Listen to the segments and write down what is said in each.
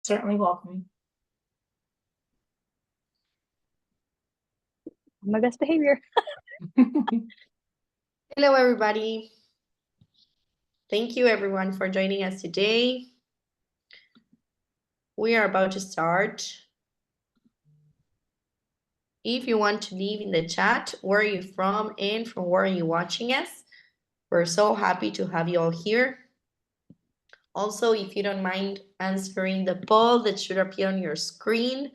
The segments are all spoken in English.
certainly welcoming. My best behavior. Hello, everybody. Thank you, everyone, for joining us today. We are about to start. If you want to leave in the chat, where are you from and from where are you watching us? We're so happy to have you all here. Also, if you don't mind answering the poll that should appear on your screen,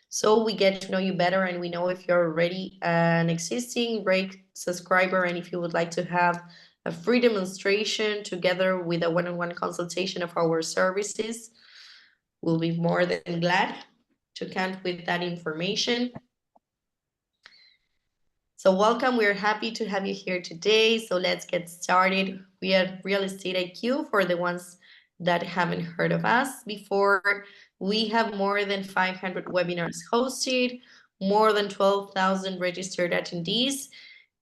so we get to know you better and we know if you're already an existing great subscriber and if you would like to have a free demonstration together with a one-on-one consultation of our services. We'll be more than glad to count with that information. So welcome, we're happy to have you here today. So let's get started. We are Real Estate IQ for the ones that haven't heard of us before. We have more than 500 webinars hosted, more than 12,000 registered attendees,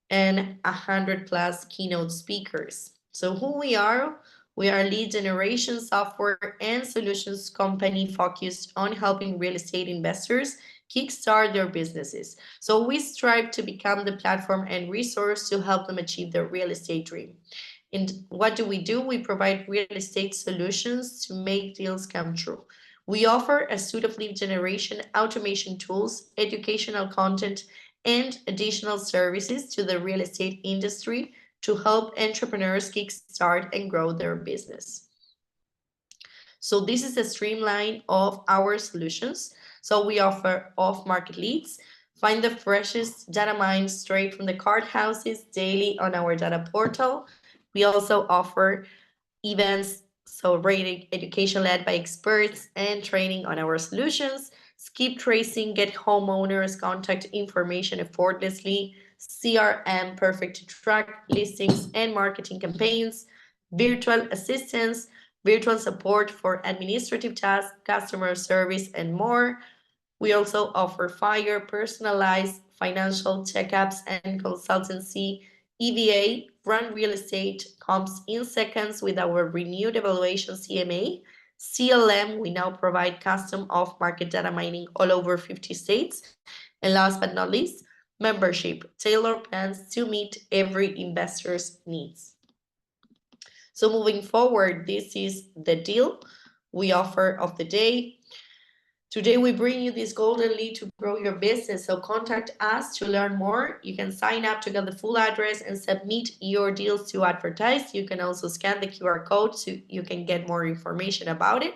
and 100 plus keynote speakers. So who we are lead generation software and solutions company focused on helping real estate investors kickstart their businesses. So we strive to become the platform and resource to help them achieve their real estate dream. And what do? We provide real estate solutions to make deals come true. We offer a suite of lead generation, automation tools, educational content, and additional services to the real estate industry to help entrepreneurs kickstart and grow their business. So this is a streamline of our solutions. So we offer off-market leads, find the freshest data mines straight from the card houses daily on our data portal. We also offer events, so rating education led by experts and training on our solutions, skip tracing, get homeowners contact information effortlessly, CRM perfect to track listings and marketing campaigns, virtual assistance, virtual support for administrative tasks, customer service, and more. We also offer FIRE, personalized financial checkups and consultancy, EVA, run real estate comps in seconds with our renewed evaluation CMA, CLM, we now provide custom off-market data mining all over 50 states. And last but not least, membership, tailored plans to meet every investor's needs. So moving forward, this is the deal we offer of the day. Today, we bring you this golden lead to grow your business. So contact us to learn more. You can sign up to get the full address and submit your deals to advertise. You can also scan the QR code so you can get more information about it.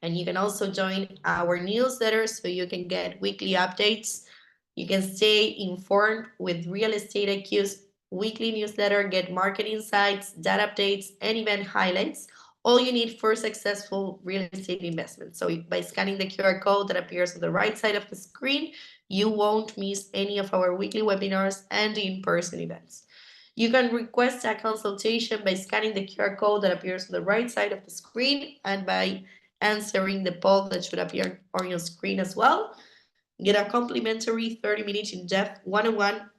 And you can also join our newsletter so you can get weekly updates. You can stay informed with Real Estate IQ's weekly newsletter, get market insights, data updates, and event highlights. All you need for successful real estate investment. So by scanning the QR code that appears on the right side of the screen, you won't miss any of our weekly webinars and in-person events. You can request a consultation by scanning the QR code that appears on the right side of the screen and by answering the poll that should appear on your screen as well. Get a complimentary 30-minute in-depth one-on-one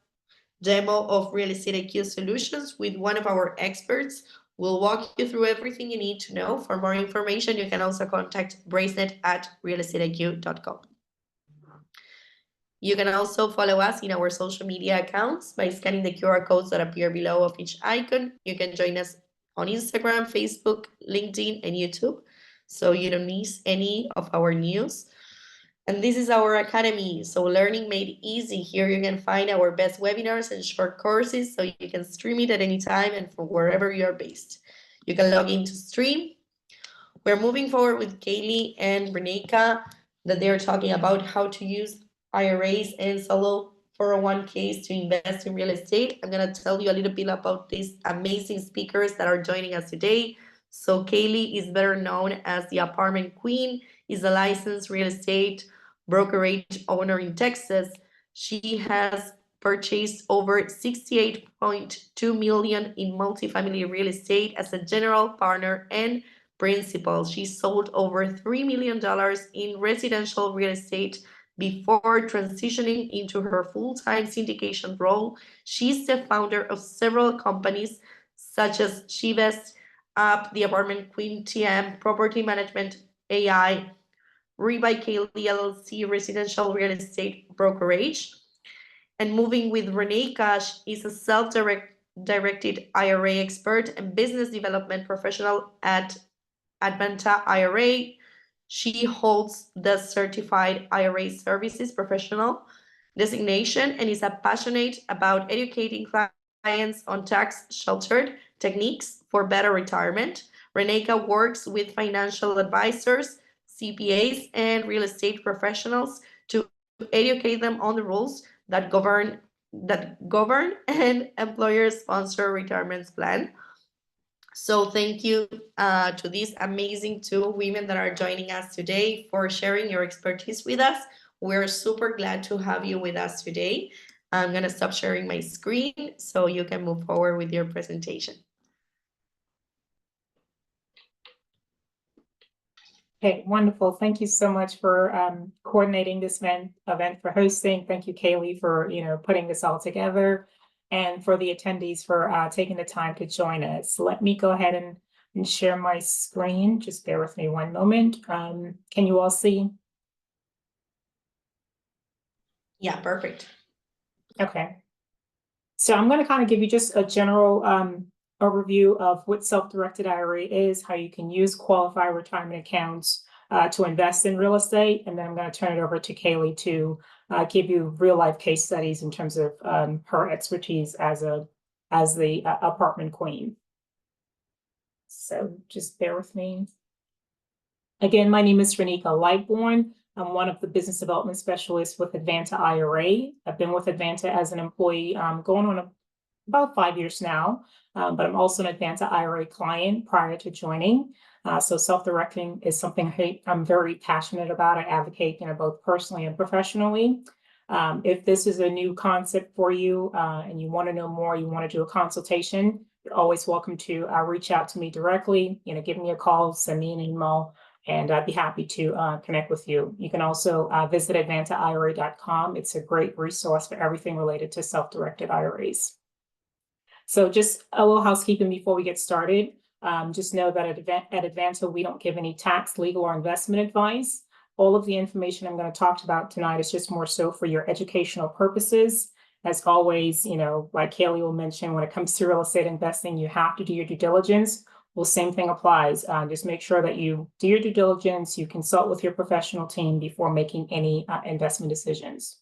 demo of Real Estate IQ solutions with one of our experts. We'll walk you through everything you need to know. For more information, you can also contact bracelet@realestateIQ.com. You can also follow us in our social media accounts by scanning the QR codes that appear below of each icon. You can join us on Instagram, Facebook, LinkedIn, and YouTube, so you don't miss any of our news. And this is our academy, so learning made easy. Here you can find our best webinars and short courses, so you can stream it at any time and from wherever you are based. You can log in to stream. We're moving forward with Kaylee and Reneika, that they're talking about how to use IRAs and solo 401ks to invest in real estate. I'm gonna tell you a little bit about these amazing speakers that are joining us today. So Kaylee is better known as the Apartment Queen, is a licensed real estate brokerage owner in Texas. She has purchased over 68.2 million in multifamily real estate as a general partner and principal. She sold over $3 million in residential real estate before transitioning into her full-time syndication role. She's the founder of several companies such as Shivest, Up, the Apartment Queen TM, Property Management AI, Re by Kaylee LLC residential real estate brokerage. And moving with Reneika, she is a self-directed IRA expert and business development professional at Advanta IRA. She holds the Certified IRA Services Professional designation and is passionate about educating clients on tax-sheltered techniques for better retirement. Reneika works with financial advisors, CPAs, and real estate professionals to educate them on the rules that govern and employer-sponsored retirement plan. So thank you to these amazing two women that are joining us today for sharing your expertise with us. We're super glad to have you with us today. I'm going to stop sharing my screen so you can move forward with your presentation. Okay, wonderful. Thank you so much for coordinating this event, for hosting. Thank you, Kaylee, for putting this all together, and for the attendees for taking the time to join us. Let me go ahead and share my screen. Just bear with me one moment. Can you all see? Yeah, perfect. Okay. So I'm going to kind of give you just a general overview of what self-directed IRA is, how you can use qualified retirement accounts to invest in real estate, and then I'm going to turn it over to Kaylee to give you real-life case studies in terms of her expertise as the apartment queen. So just bear with me. Again, my name is Reneika Lightbourne. I'm one of the business development specialists with Advanta IRA. I've been with Advanta as an employee going on about 5 years now, but I'm also an Advanta IRA client prior to joining. So self-directing is something I'm very passionate about. I advocate, both personally and professionally. If this is a new concept for you and you want to know more, you want to do a consultation, you're always welcome to reach out to me directly. Give me a call, send me an email, and I'd be happy to connect with you. You can also visit advantaira.com. It's a great resource for everything related to self-directed IRAs. So just a little housekeeping before we get started. Just know that at Advanta, we don't give any tax, legal, or investment advice. All of the information I'm going to talk about tonight is just more so for your educational purposes. As always, like Kaylee will mention, when it comes to real estate investing, you have to do your due diligence. Well, same thing applies. Just make sure that you do your due diligence, you consult with your professional team before making any investment decisions.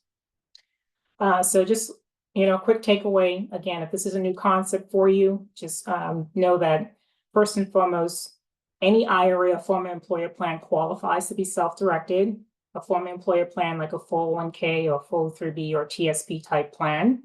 So just, quick takeaway, again, if this is a new concept for you, just know that first and foremost, any IRA or former employer plan qualifies to be self-directed. A former employer plan like a 401k or 403b or TSP type plan.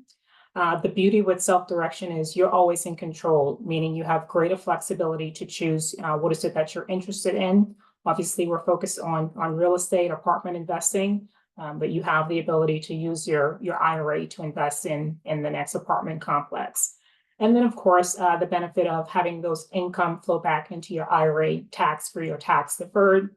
The beauty with self-direction is you're always in control, meaning you have greater flexibility to choose what is it that you're interested in. Obviously, we're focused on real estate, apartment investing, but you have the ability to use your IRA to invest in the next apartment complex. And then, of course, the benefit of having those income flow back into your IRA tax-free or tax-deferred.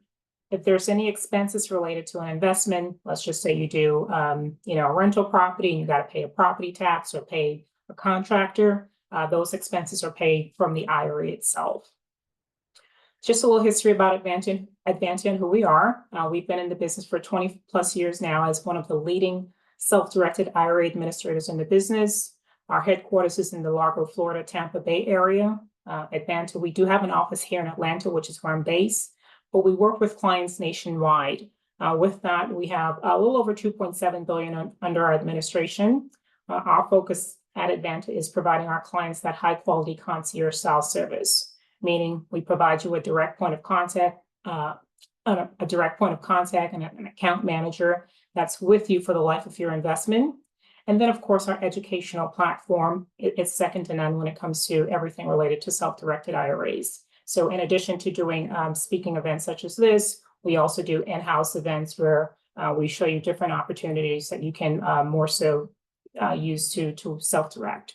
If there's any expenses related to an investment, let's just say you do, a rental property and you got to pay a property tax or pay a contractor, those expenses are paid from the IRA itself. Just a little history about Advanta and who we are. We've been in the business for 20 plus years now as one of the leading self-directed IRA administrators in the business. Our headquarters is in the Largo, Florida, Tampa Bay area. Advanta, we do have an office here in Atlanta, which is where I'm based, but we work with clients nationwide. With that, we have a little over $2.7 billion under our administration. Our focus at Advanta is providing our clients that high quality concierge style service, meaning we provide you a direct point of contact, and an account manager that's with you for the life of your investment. And then, of course, our educational platform is second to none when it comes to everything related to self-directed IRAs. So in addition to doing speaking events such as this, we also do in-house events where we show you different opportunities that you can more so use to self-direct.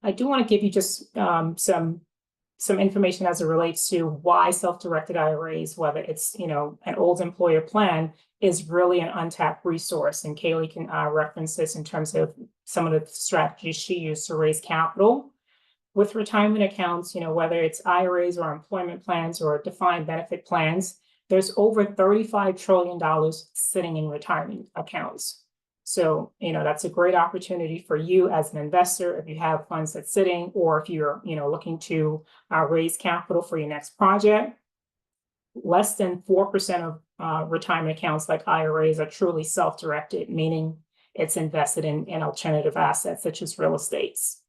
I do want to give you just some information as it relates to why self-directed IRAs, whether it's an old employer plan, is really an untapped resource. And Kaylee can reference this in terms of some of the strategies she used to raise capital. with retirement accounts, whether it's IRAs or employment plans or defined benefit plans, there's over $35 trillion sitting in retirement accounts. So, that's a great opportunity for you as an investor if you have funds that's sitting, or if you're, looking to raise capital for your next project. Less than 4% of retirement accounts like IRAs are truly self-directed, meaning it's invested in alternative assets such as real estates.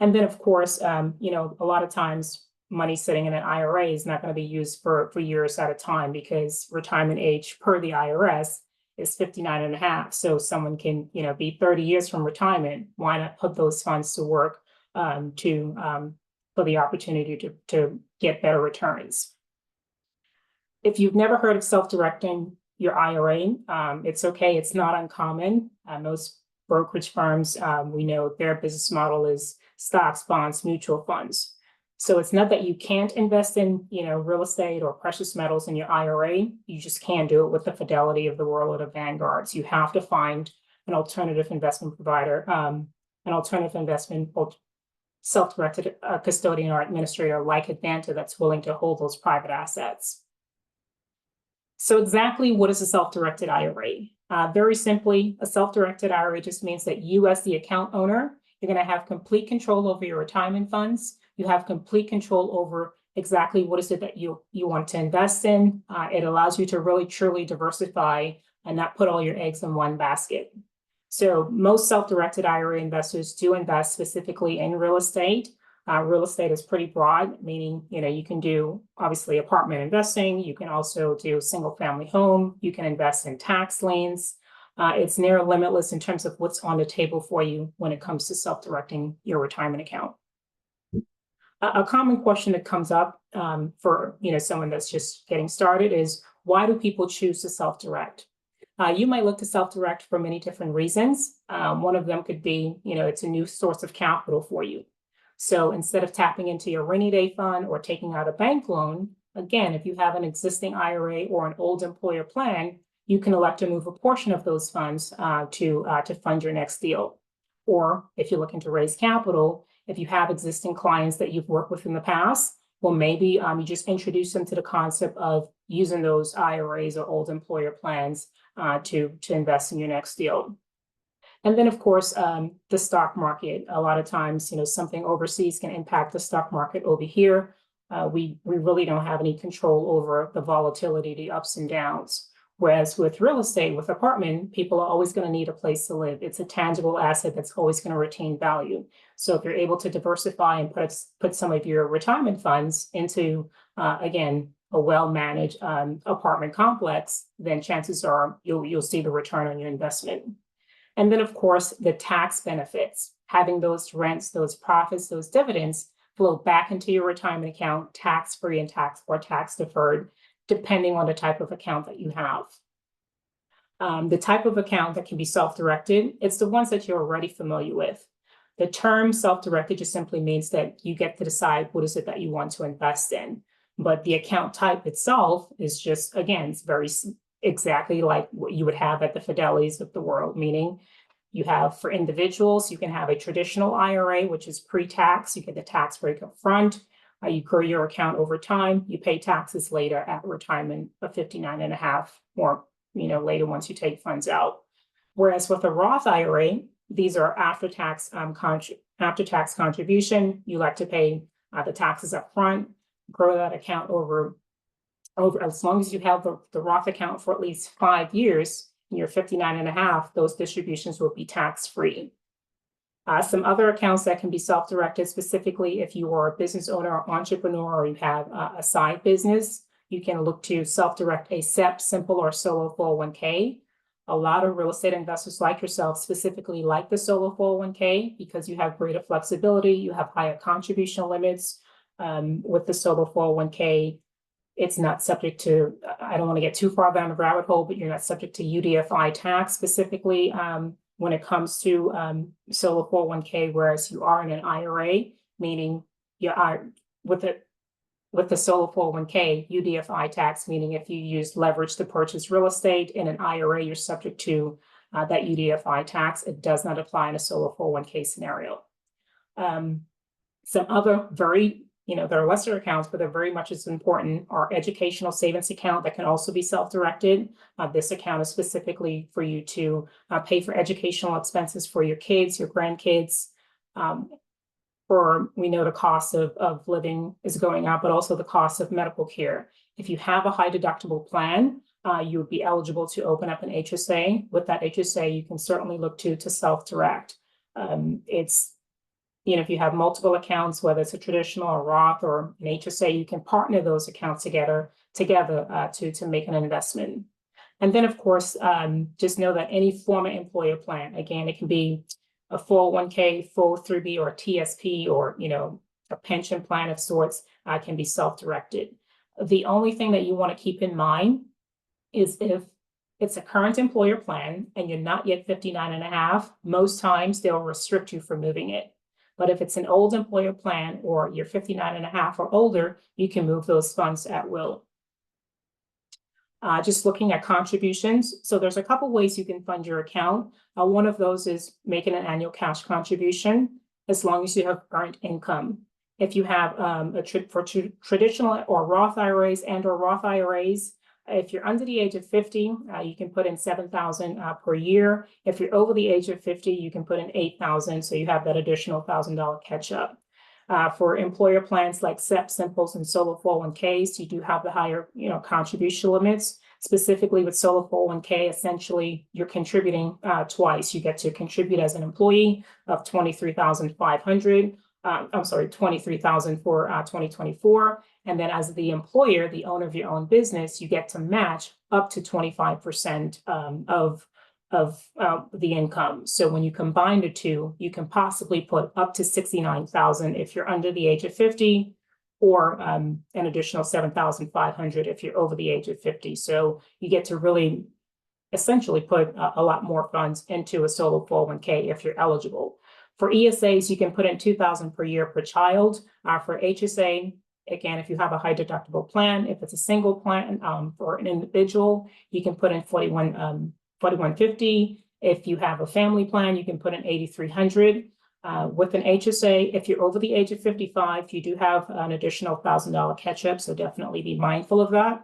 And then, of course, a lot of times money sitting in an IRA is not going to be used for years at a time, because retirement age per the IRS is 59 and a half. So someone can, be 30 years from retirement. Why not put those funds to work for the opportunity to get better returns? If you've never heard of self-directing your IRA, it's okay. It's not uncommon. Most brokerage firms, we know their business model is stocks, bonds, mutual funds. So it's not that you can't invest in, real estate or precious metals in your IRA. You just can't do it with the Fidelity of the world or the Vanguards. You have to find an alternative investment provider, an alternative investment self-directed custodian or administrator like Advanta that's willing to hold those private assets. So exactly what is a self-directed IRA? Very simply, a self-directed IRA just means that you, as the account owner, you're going to have complete control over your retirement funds. You have complete control over exactly what is it that you want to invest in. It allows you to really truly diversify and not put all your eggs in one basket. So most self-directed IRA investors do invest specifically in real estate. Real estate is pretty broad, meaning, you can do obviously apartment investing. You can also do single family home. You can invest in tax liens. It's near limitless in terms of what's on the table for you when it comes to self-directing your retirement account. A common question that comes up for someone that's just getting started is, why do people choose to self-direct? You might look to self-direct for many different reasons. One of them could be, it's a new source of capital for you. So instead of tapping into your rainy day fund or taking out a bank loan, again, if you have an existing IRA or an old employer plan, you can elect to move a portion of those funds to fund your next deal. Or if you're looking to raise capital, if you have existing clients that you've worked with in the past, well, maybe you just introduce them to the concept of using those IRAs or old employer plans to invest in your next deal. And then, of course, the stock market. A lot of times, something overseas can impact the stock market over here. We really don't have any control over the volatility, the ups and downs. Whereas with real estate, with apartment, people are always going to need a place to live. It's a tangible asset that's always going to retain value. So if you're able to diversify and put some of your retirement funds into, again, a well-managed apartment complex, then chances are you'll see the return on your investment. And then, of course, the tax benefits, having those rents, those profits, those dividends flow back into your retirement account, tax-free and tax deferred, depending on the type of account that you have. The type of account that can be self-directed, it's the ones that you're already familiar with. The term self-directed just simply means that you get to decide what is it that you want to invest in. But the account type itself is just, again, it's very exactly like what you would have at the Fidelities of the world, meaning you have, for individuals, you can have a traditional IRA, which is pre-tax. You get the tax break up front. You grow your account over time. You pay taxes later at retirement of 59 and a half, or later once you take funds out. Whereas with a Roth IRA, these are after-tax contribution. You like to pay the taxes up front, grow that account over as long as you have the Roth account for at least 5 years, and you're 59 and a half, those distributions will be tax-free. Some other accounts that can be self-directed, specifically if you are a business owner or entrepreneur, or you have a side business, you can look to self-direct a SEP, simple or solo 401k. A lot of real estate investors like yourself specifically like the solo 401k because you have greater flexibility, you have higher contribution limits. With the solo 401k, it's not subject to, I don't want to get too far down the rabbit hole, but you're not subject to UDFI tax specifically when it comes to solo 401k, whereas you are in an IRA, meaning you are with the solo 401k, UDFI tax, meaning if you use leverage to purchase real estate in an IRA, you're subject to that UDFI tax. It does not apply in a solo 401k scenario. Some other very, there are lesser accounts, but they're very much as important, are educational savings account that can also be self-directed. This account is specifically for you to pay for educational expenses for your kids, your grandkids. Or we know the cost of living is going up, but also the cost of medical care. If you have a high deductible plan, you would be eligible to open up an HSA. With that HSA, you can certainly look to self-direct. It's, if you have multiple accounts, whether it's a traditional or Roth or an HSA, you can partner those accounts together to make an investment. And then, of course, just know that any former employer plan, again, it can be a 401k, 403b, or TSP, or a pension plan of sorts, can be self-directed. The only thing that you want to keep in mind is if it's a current employer plan and you're not yet 59 and a half, most times they'll restrict you from moving it. But if it's an old employer plan or you're 59 and a half or older, you can move those funds at will. Just looking at contributions. So there's a couple ways you can fund your account. One of those is making an annual cash contribution, as long as you have earned income. If you have traditional or Roth IRAs or Roth IRAs, if you're under the age of 50, you can put in $7,000 per year. If you're over the age of 50, you can put in $8,000, so you have that additional $1,000 catch up. For employer plans like SEP, Simples, and solo 401ks, you do have the higher, contribution limits. Specifically with solo 401k, essentially you're contributing twice. You get to contribute as an employee of $23,500. $23,000 for 2024. And then as the employer, the owner of your own business, you get to match up to 25% of the income. So when you combine the two, you can possibly put up to $69,000 if you're under the age of 50, or an additional $7,500 if you're over the age of 50. So you get to really essentially put a lot more funds into a solo 401k if you're eligible. For ESAs, you can put in $2,000 per year per child. For HSA, again, if you have a high deductible plan, if it's a single plan for an individual, you can put in $4,150. If you have a family plan, you can put in $8,300. With an HSA, if you're over the age of 55, you do have an additional $1,000 catch-up, so definitely be mindful of that.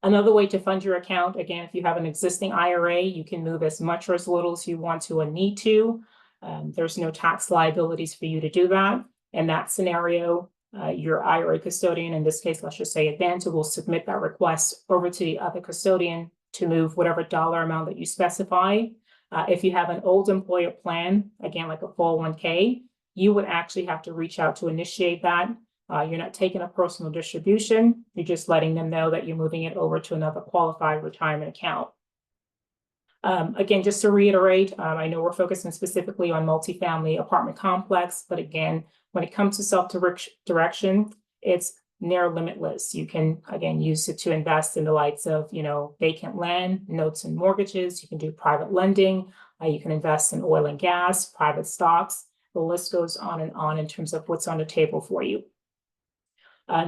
Another way to fund your account, again, if you have an existing IRA, you can move as much or as little as you want to and need to. There's no tax liabilities for you to do that. In that scenario, your IRA custodian, in this case, let's just say Advanta, will submit that request over to the other custodian to move whatever dollar amount that you specify. If you have an old employer plan, again, like a 401k, you would actually have to reach out to initiate that. You're not taking a personal distribution. You're just letting them know that you're moving it over to another qualified retirement account. Again, just to reiterate, I know we're focusing specifically on multifamily apartment complex, but again, when it comes to self-direction, it's near limitless. You can, again, use it to invest in the likes of, vacant land, notes and mortgages. You can do private lending. You can invest in oil and gas, private stocks. The list goes on and on in terms of what's on the table for you.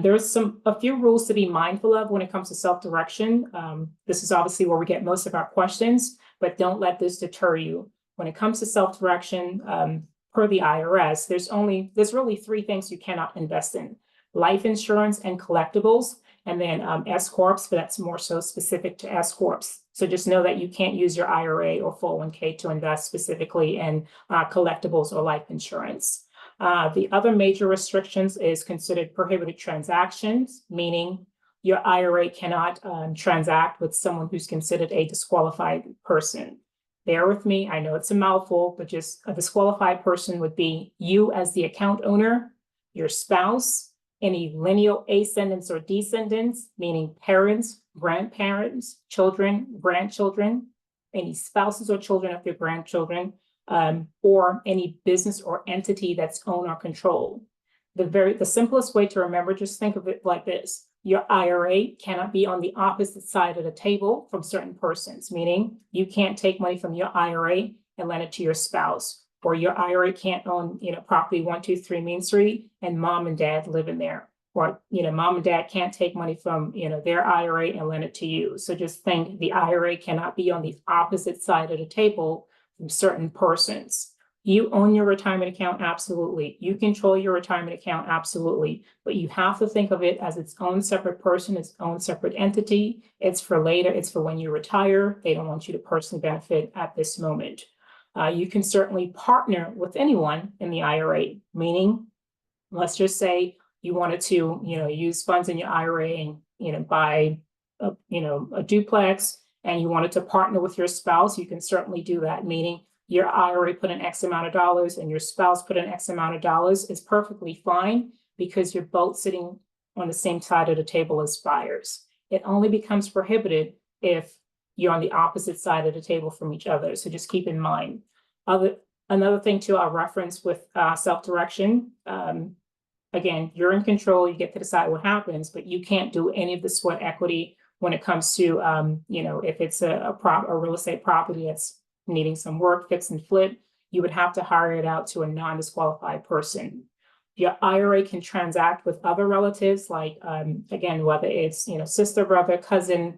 There's a few rules to be mindful of when it comes to self-direction. This is obviously where we get most of our questions, but don't let this deter you. When it comes to self-direction, per the IRS, there's really three things you cannot invest in: life insurance and collectibles, and then S corps, but that's more so specific to S corps. So just know that you can't use your IRA or 401k to invest specifically in collectibles or life insurance. The other major restrictions is considered prohibited transactions, meaning your IRA cannot transact with someone who's considered a disqualified person. Bear with me, I know it's a mouthful, but just a disqualified person would be you as the account owner, your spouse, any lineal ascendants or descendants, meaning parents, grandparents, children, grandchildren, any spouses or children of your grandchildren, or any business or entity that's owned or controlled. The simplest way to remember, just think of it like this: your IRA cannot be on the opposite side of the table from certain persons, meaning you can't take money from your IRA and lend it to your spouse, or your IRA can't own, property 123 Main Street and mom and dad live in there, or, mom and dad can't take money from, their IRA and lend it to you. So just think the IRA cannot be on the opposite side of the table from certain persons. You own your retirement account, absolutely. You control your retirement account, absolutely. But you have to think of it as its own separate person, its own separate entity. It's for later, it's for when you retire. They don't want you to personally benefit at this moment. You can certainly partner with anyone in the IRA, meaning, let's just say you wanted to, use funds in your IRA and, buy a duplex, and you wanted to partner with your spouse. You can certainly do that, meaning your IRA put in X amount of dollars and your spouse put in X amount of dollars. Is perfectly fine because you're both sitting on the same side of the table as buyers. It only becomes prohibited if you're on the opposite side of the table from each other. So just keep in mind. Another thing too, I'll reference with self-direction. Again, you're in control, you get to decide what happens, but you can't do any of the sweat equity when it comes to, if it's a real estate property that's needing some work, fix and flip, you would have to hire it out to a non-disqualified person. Your IRA can transact with other relatives, like, again, whether it's, sister, brother, cousin,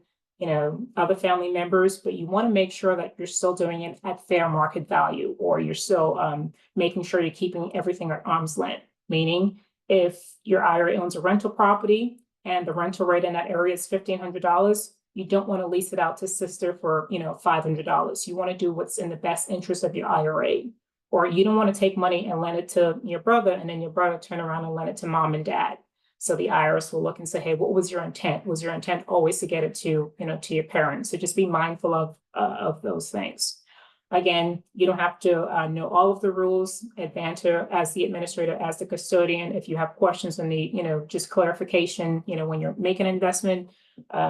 other family members, but you want to make sure that you're still doing it at fair market value, or you're still making sure you're keeping everything at arm's length, meaning if your IRA owns a rental property and the rental rate in that area is $1,500, you don't want to lease it out to sister for, $500. You want to do what's in the best interest of your IRA. Or you don't want to take money and lend it to your brother, and then your brother turn around and lend it to mom and dad. So the IRS will look and say, hey, what was your intent? Was your intent always to get it to, to your parents? So just be mindful of those things. Again, you don't have to know all of the rules. Advanta, as the administrator, as the custodian, if you have questions and need, just clarification, when you're making an investment,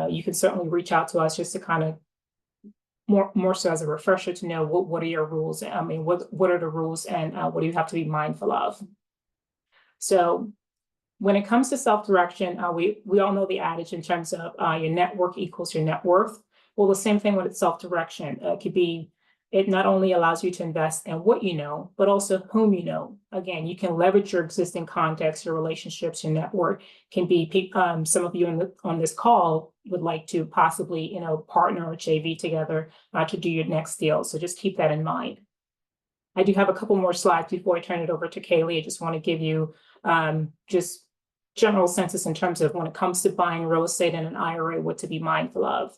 you can certainly reach out to us just to kind of more so as a refresher to know what are your rules. I mean, what are the rules and what do you have to be mindful of? So when it comes to self-direction, we all know the adage in terms of your network equals your net worth. Well, the same thing with self-direction. It could be, it not only allows you to invest in what you know, but also whom you know. Again, you can leverage your existing contacts, your relationships, your network. Can be some of you on this call would like to possibly, partner or JV together to do your next deal. So just keep that in mind. I do have a couple more slides before I turn it over to Kaylee. I just want to give you just general census in terms of when it comes to buying real estate in an IRA, what to be mindful of.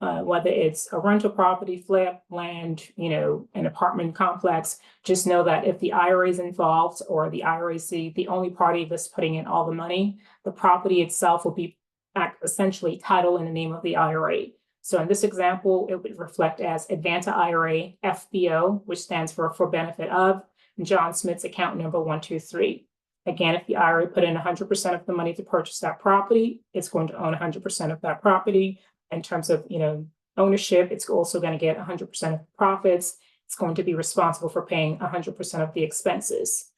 Whether it's a rental property, flip, land, an apartment complex, just know that if the IRA is involved or the IRA is the only party that's putting in all the money, the property itself will be essentially titled in the name of the IRA. So in this example, it would reflect as Advanta IRA FBO, which stands for benefit of John Smith's account number 123. Again, if the IRA put in 100% of the money to purchase that property, it's going to own 100% of that property. In terms of, ownership, it's also going to get 100% of profits. It's going to be responsible for paying 100% of the expenses.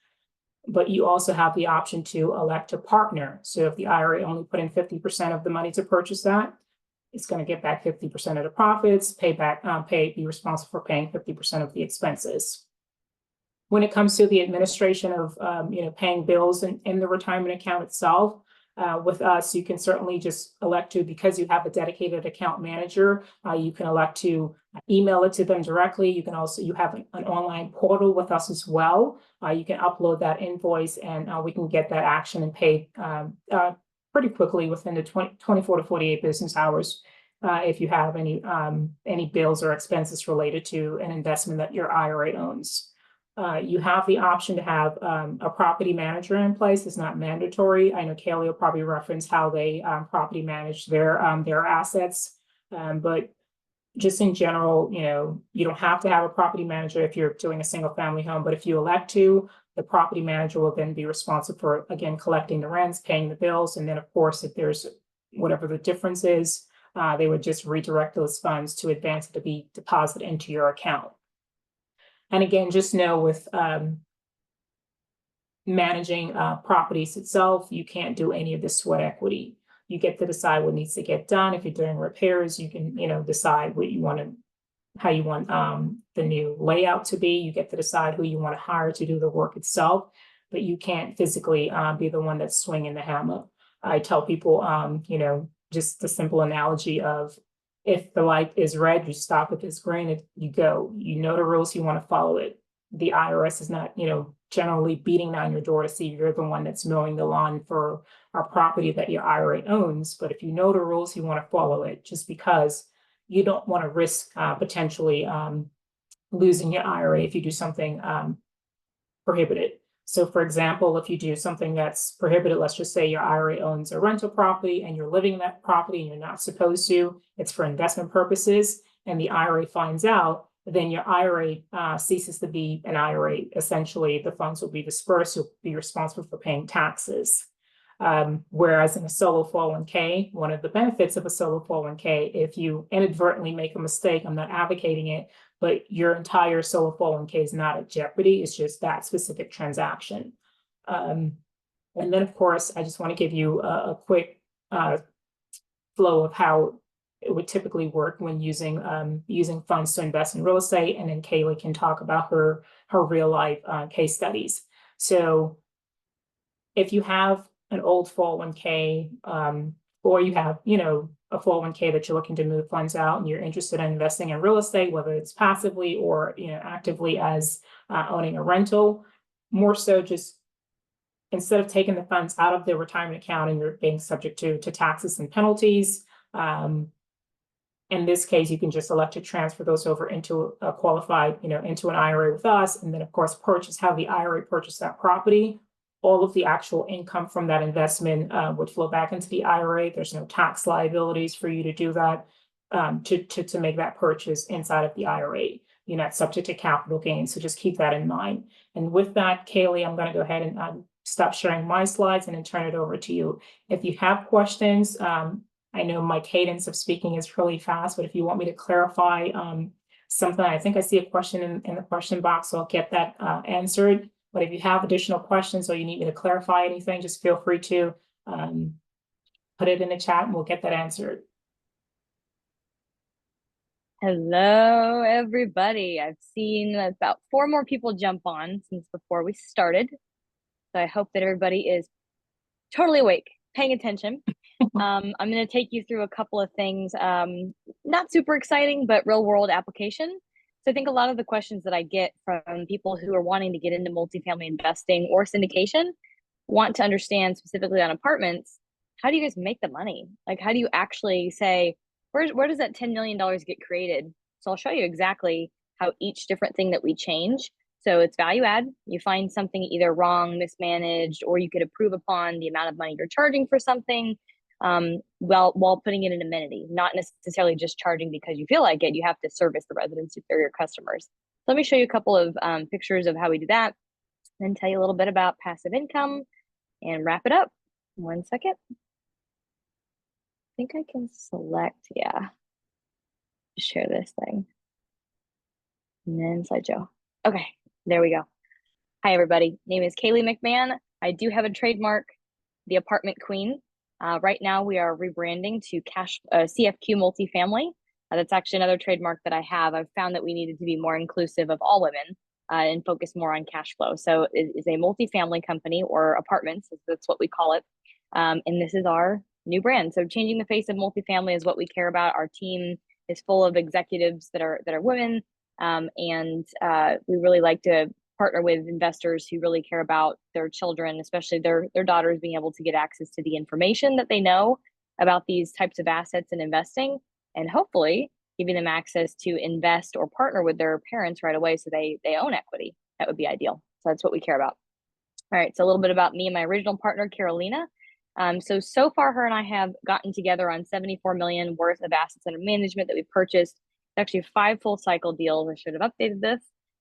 But you also have the option to elect to partner. So if the IRA only put in 50% of the money to purchase that, it's going to get back 50% of the profits, be responsible for paying 50% of the expenses. When it comes to the administration of, paying bills in the retirement account itself, with us, you can certainly just elect to, because you have a dedicated account manager, you can elect to email it to them directly. You can also, you have an online portal with us as well. You can upload that invoice and we can get that action and paid pretty quickly within the 24 to 48 business hours. If you have any bills or expenses related to an investment that your IRA owns. You have the option to have a property manager in place. It's not mandatory. I know Kaylee will probably reference how they property manage their assets, but just in general, you don't have to have a property manager if you're doing a single family home, but if you elect to, the property manager will then be responsible for, again, collecting the rents, paying the bills, and then of course, if there's whatever the difference is, they would just redirect those funds to Advanta to be deposited into your account. And again, just know with managing properties itself, you can't do any of the sweat equity. You get to decide what needs to get done. If you're doing repairs, you can, decide what you want to, how you want the new layout to be. You get to decide who you want to hire to do the work itself, but you can't physically be the one that's swinging the hammer. I tell people, just the simple analogy of, if the light is red, you stop. If it's green, you go. You know the rules, you want to follow it. the IRS is not, generally beating down your door to see if you're the one that's mowing the lawn for a property that your IRA owns. But if you know the rules, you want to follow it, just because you don't want to risk potentially losing your IRA if you do something prohibited. So for example, if you do something that's prohibited, let's just say your IRA owns a rental property and you're living in that property and you're not supposed to, it's for investment purposes, and the IRA finds out, then your IRA ceases to be an IRA. Essentially, the funds will be dispersed. You'll be responsible for paying taxes. Whereas in a solo 401k, one of the benefits of a solo 401k, if you inadvertently make a mistake, I'm not advocating it, but your entire solo 401k is not at jeopardy. It's just that specific transaction. And then, of course, I just want to give you a quick flow of how it would typically work when using funds to invest in real estate. And then Kaylee can talk about her real life case studies. So if you have an old 401k, or you have, a 401k that you're looking to move funds out and you're interested in investing in real estate, whether it's passively or, actively as owning a rental, more so just instead of taking the funds out of their retirement account and you're being subject to taxes and penalties, in this case, you can just elect to transfer those over into a qualified, into an IRA with us, and then of course have the IRA purchase that property. All of the actual income from that investment would flow back into the IRA. There's no tax liabilities for you to do that, to make that purchase inside of the IRA. You're not subject to capital gains, so just keep that in mind. And with that, Kaylee, I'm going to go ahead and stop sharing my slides and then turn it over to you. If you have questions, I know my cadence of speaking is really fast, but if you want me to clarify something, I think I see a question in the question box, so I'll get that answered. But if you have additional questions or you need me to clarify anything, just feel free to put it in the chat and we'll get that answered. Hello, everybody. I've seen about 4 more people jump on since before we started. So I hope that everybody is totally awake, paying attention. I'm going to take you through a couple of things, not super exciting, but real world application. So I think a lot of the questions that I get from people who are wanting to get into multifamily investing or syndication want to understand specifically on apartments, how do you guys make the money? Like, how do you actually say, where does that $10 million get created? So I'll show you exactly how each different thing that we change. So it's value add. You find something either wrong, mismanaged, or you could improve upon the amount of money you're charging for something, while putting in an amenity, not necessarily just charging because you feel like it. You have to service the residents or your customers. So let me show you a couple of pictures of how we do that, then tell you a little bit about passive income and wrap it up. 1 second. I think I can select, share this thing. And then slideshow. Okay, there we go. Hi, everybody. Name is Kaylee Mcmahon. I do have a trademark, the Apartment Queen. Right now, we are rebranding to CFQ Multifamily. That's actually another trademark that I have. I've found that we needed to be more inclusive of all women and focus more on cash flow. So it is a multifamily company, or apartments, that's what we call it. And this is our new brand. So changing the face of multifamily is what we care about. Our team is full of executives that are women, and we really like to partner with investors who really care about their children, especially their daughters, being able to get access to the information that they know about these types of assets and investing, and hopefully giving them access to invest or partner with their parents right away so they own equity. That would be ideal. So that's what we care about. All right, so a little bit about me and my original partner, Carolina. So far, her and I have gotten together on $74 million worth of assets under management that we purchased. It's actually 5 full cycle deals. I should have updated this.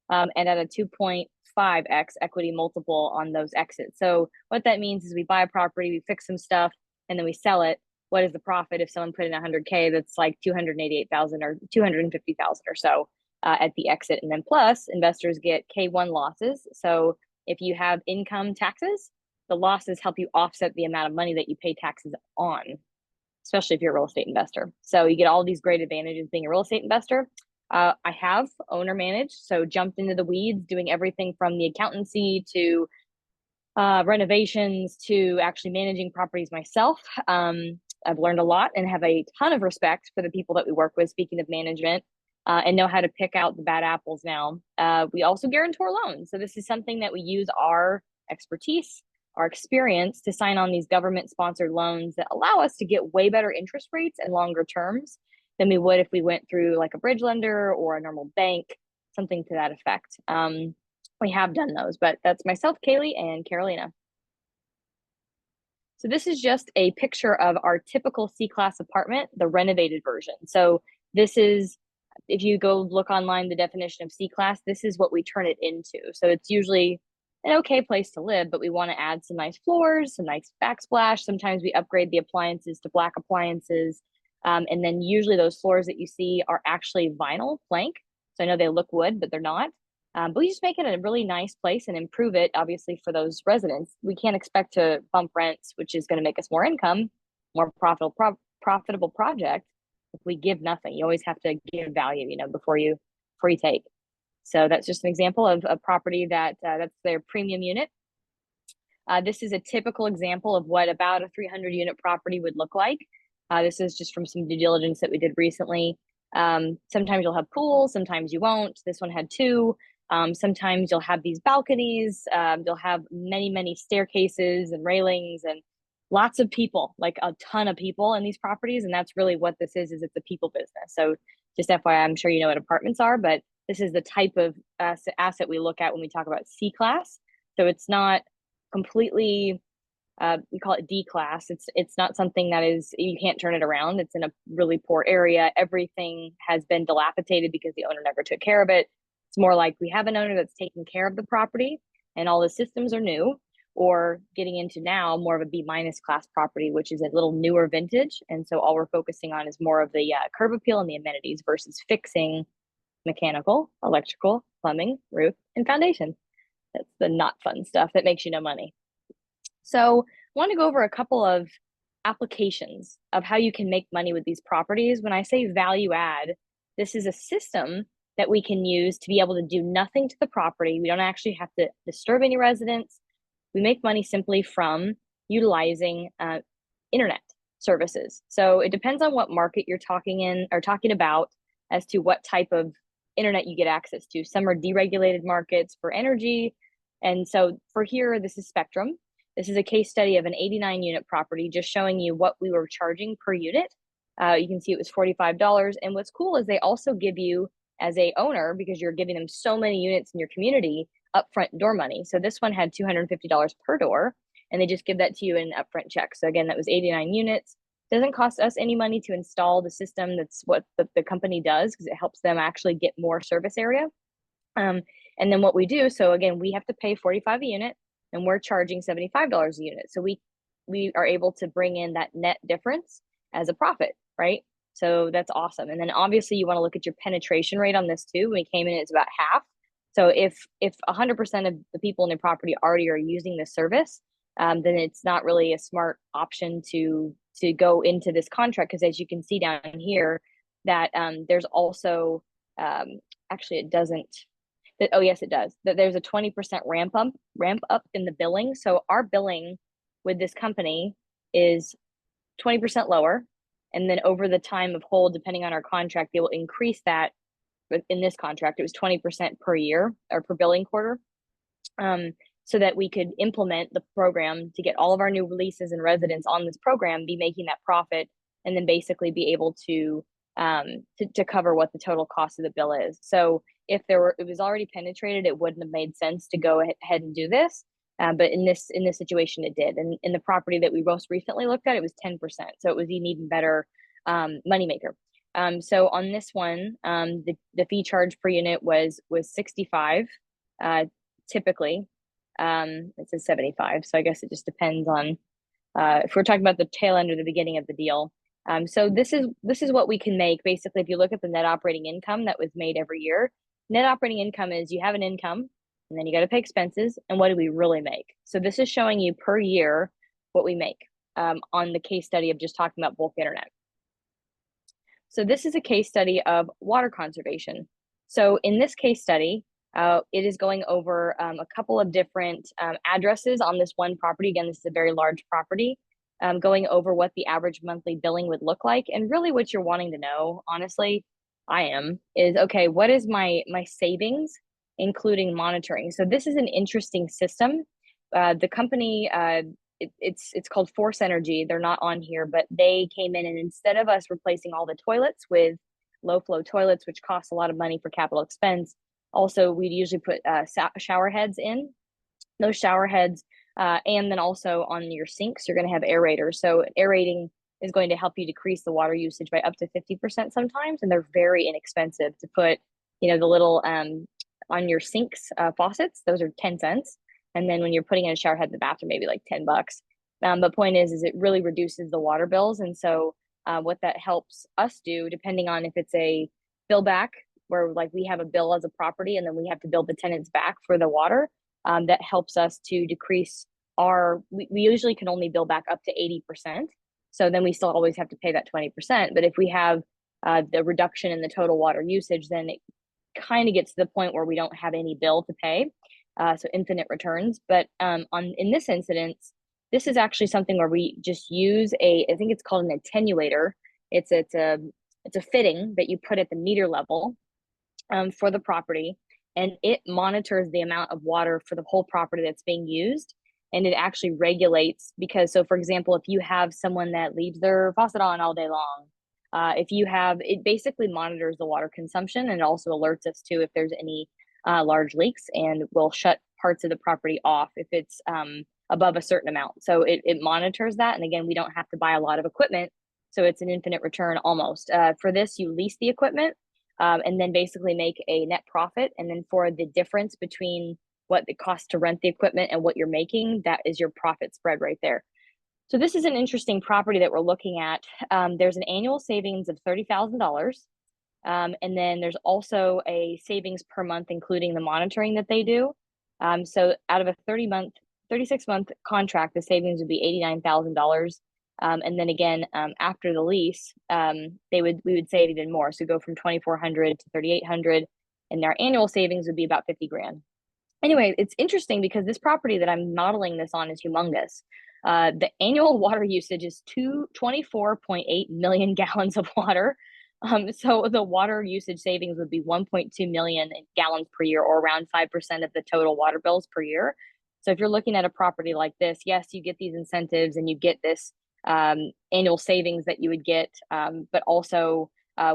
And at a 2.5x equity multiple on those exits. So what that means is we buy a property, we fix some stuff, and then we sell it. What is the profit if someone put in 100K? That's like 288,000 or 250,000 or so at the exit. And then plus investors get K1 losses. So if you have income taxes, the losses help you offset the amount of money that you pay taxes on, especially if you're a real estate investor. So you get all these great advantages being a real estate investor. I have owner managed, so jumped into the weeds, doing everything from the accountancy to renovations to actually managing properties myself. I've learned a lot and have a ton of respect for the people that we work with. Speaking of management, and know how to pick out the bad apples now. We also guarantor loans. So this is something that we use our expertise, our experience to sign on these government-sponsored loans that allow us to get way better interest rates and longer terms than we would if we went through like a bridge lender or a normal bank, something to that effect. We have done those, but that's myself, Kaylee, and Carolina. So this is just a picture of our typical C-class apartment, the renovated version. So this is, if you go look online, the definition of C-class, this is what we turn it into. So it's usually an okay place to live, but we want to add some nice floors, some nice backsplash. Sometimes we upgrade the appliances to black appliances. And then usually those floors that you see are actually vinyl plank. So I know they look wood, but they're not. But we just make it a really nice place and improve it, obviously, for those residents. We can't expect to bump rents, which is going to make us more income, more profitable project, if we give nothing. You always have to give value, before you take. So that's just an example of a property that that's their premium unit. This is a typical example of what about a 300 unit property would look like. This is just from some due diligence that we did recently. Sometimes you'll have pools, sometimes you won't. This one had 2. Sometimes you'll have these balconies. You'll have many staircases and railings and lots of people, like a ton of people in these properties. And that's really what this is it's a people business. So just FYI, I'm sure you know what apartments are, but this is the type of asset we look at when we talk about C-class. So it's not completely, we call it D-class. It's not something that is, you can't turn it around. It's in a really poor area. Everything has been dilapidated because the owner never took care of it. It's more like we have an owner that's taking care of the property and all the systems are new, or getting into now more of a B- class property, which is a little newer vintage. And so all we're focusing on is more of the curb appeal and the amenities versus fixing mechanical, electrical, plumbing, roof, and foundation. That's the not fun stuff that makes you no money. So I want to go over a couple of applications of how you can make money with these properties. When I say value add, this is a system that we can use to be able to do nothing to the property. We don't actually have to disturb any residents. We make money simply from utilizing internet services. So it depends on what market you're talking about as to what type of internet you get access to. Some are deregulated markets for energy. And so for here, this is Spectrum. This is a case study of an 89 unit property, just showing you what we were charging per unit. You can see it was $45. And what's cool is they also give you, as a owner, because you're giving them so many units in your community, upfront door money. So this one had $250 per door, and they just give that to you in an upfront check. So again, that was 89 units. Doesn't cost us any money to install the system. That's what the company does, because it helps them actually get more service area. And then what we do, so again, we have to pay $45 a unit, and we're charging $75 a unit. So we are able to bring in that net difference as a profit, right? So that's awesome. And then obviously you want to look at your penetration rate on this too. When we came in, it's about half. So if 100% of the people in the property already are using this service, then it's not really a smart option to go into this contract, because as you can see down here, that there's also actually it doesn't. Oh yes, it does. That there's a 20% ramp up in the billing. So our billing with this company is 20% lower. And then over the time of hold, depending on our contract, they will increase that. But in this contract, it was 20% per year or per billing quarter, so that we could implement the program to get all of our new releases and residents on this program, be making that profit, and then basically be able to cover what the total cost of the bill is. So if it was already penetrated, it wouldn't have made sense to go ahead and do this. But in this situation, it did. And in the property that we most recently looked at, it was 10%. So it was an even better moneymaker. So on this one, the fee charge per unit was 65. Typically, it says 75. So I guess it just depends on if we're talking about the tail end or the beginning of the deal. So this is what we can make. Basically, if you look at the net operating income that was made every year, net operating income is you have an income, and then you got to pay expenses. And what do we really make? So this is showing you per year what we make on the case study of just talking about bulk internet. So this is a case study of water conservation. So in this case study, it is going over a couple of different addresses on this one property. Again, this is a very large property, going over what the average monthly billing would look like. And really what you're wanting to know, honestly, I am, is okay, what is my savings, including monitoring? So this is an interesting system. The company, it's called Force Energy. They're not on here, but they came in, and instead of us replacing all the toilets with low flow toilets, which costs a lot of money for capital expense, also we'd usually put shower heads in. Those shower heads, and then also on your sinks, you're going to have aerators. So aerating is going to help you decrease the water usage by up to 50% sometimes, and they're very inexpensive to put, you know, the little on your sinks faucets. Those are 10 cents. And then when you're putting in a shower head in the bathroom, maybe like $10. The point is it really reduces the water bills. And so what that helps us do, depending on if it's a bill back, where like we have a bill as a property and then we have to bill the tenants back for the water, that helps us to decrease we usually can only bill back up to 80%. So then we still always have to pay that 20%. But if we have the reduction in the total water usage, then it kind of gets to the point where we don't have any bill to pay. So infinite returns. But in this instance, this is actually something where we just use I think it's called an attenuator. It's a fitting that you put at the meter level for the property, and it monitors the amount of water for the whole property that's being used. And it actually regulates, because, so for example, if you have someone that leaves their faucet on all day long, it basically monitors the water consumption, and also alerts us to if there's any large leaks, and will shut parts of the property off if it's above a certain amount. So it monitors that. And again, we don't have to buy a lot of equipment. So it's an infinite return almost. For this, you lease the equipment and then basically make a net profit. And then for the difference between what it costs to rent the equipment and what you're making, that is your profit spread right there. So this is an interesting property that we're looking at. There's an annual savings of $30,000. And then there's also a savings per month, including the monitoring that they do. So out of a 36-month contract, the savings would be $89,000. And then again, after the lease, we would save even more. So go from $2,400 to $3,800, and our annual savings would be about $50,000. Anyway, it's interesting because this property that I'm modeling this on is humongous. The annual water usage is 24.8 million gallons of water. So the water usage savings would be 1.2 million gallons per year, or around 5% of the total water bills per year. So if you're looking at a property like this, yes, you get these incentives and you get this annual savings that you would get, but also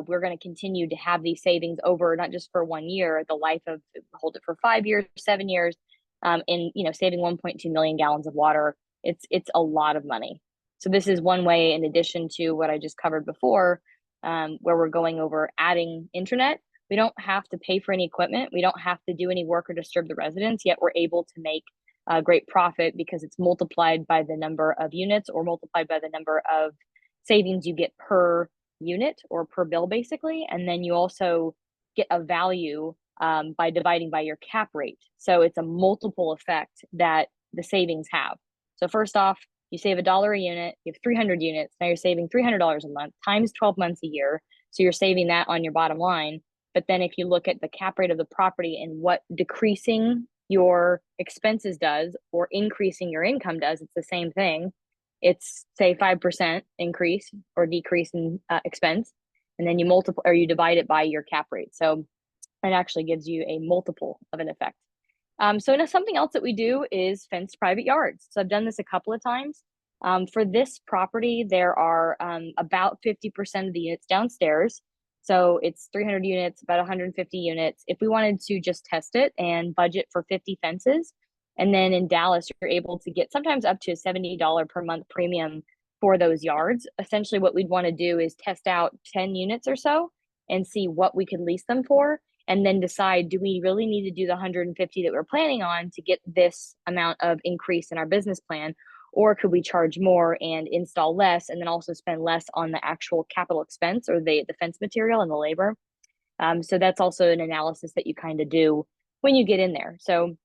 we're going to continue to have these savings over, not just for 1 year, the life of, hold it for 5 years, 7 years, and saving 1.2 million gallons of water. It's a lot of money. So this is one way, in addition to what I just covered before, where we're going over adding internet. We don't have to pay for any equipment. We don't have to do any work or disturb the residents, yet we're able to make a great profit because it's multiplied by the number of units, or multiplied by the number of savings you get per unit or per bill, basically. And then you also get a value by dividing by your cap rate. So it's a multiple effect that the savings have. So first off, you save $1 a unit, you have 300 units. Now you're saving $300 a month times 12 months a year. So you're saving that on your bottom line. But then if you look at the cap rate of the property and what decreasing your expenses does or increasing your income does, it's the same thing. It's, say, 5% increase or decrease in expense, and then you multiply or you divide it by your cap rate. So it actually gives you a multiple of an effect. So now something else that we do is fenced private yards. So I've done this a couple of times. For this property, there are about 50% of the units downstairs. So it's 300 units, about 150 units. If we wanted to just test it and budget for 50 fences, and then in Dallas, you're able to get sometimes up to a $70 per month premium for those yards. Essentially, what we'd want to do is test out 10 units or so and see what we could lease them for, and then decide, do we really need to do the 150 that we're planning on to get this amount of increase in our business plan? Or could we charge more and install less, and then also spend less on the actual capital expense or the fence material and the labor? So that's also an analysis that you kind of do when you get in there. So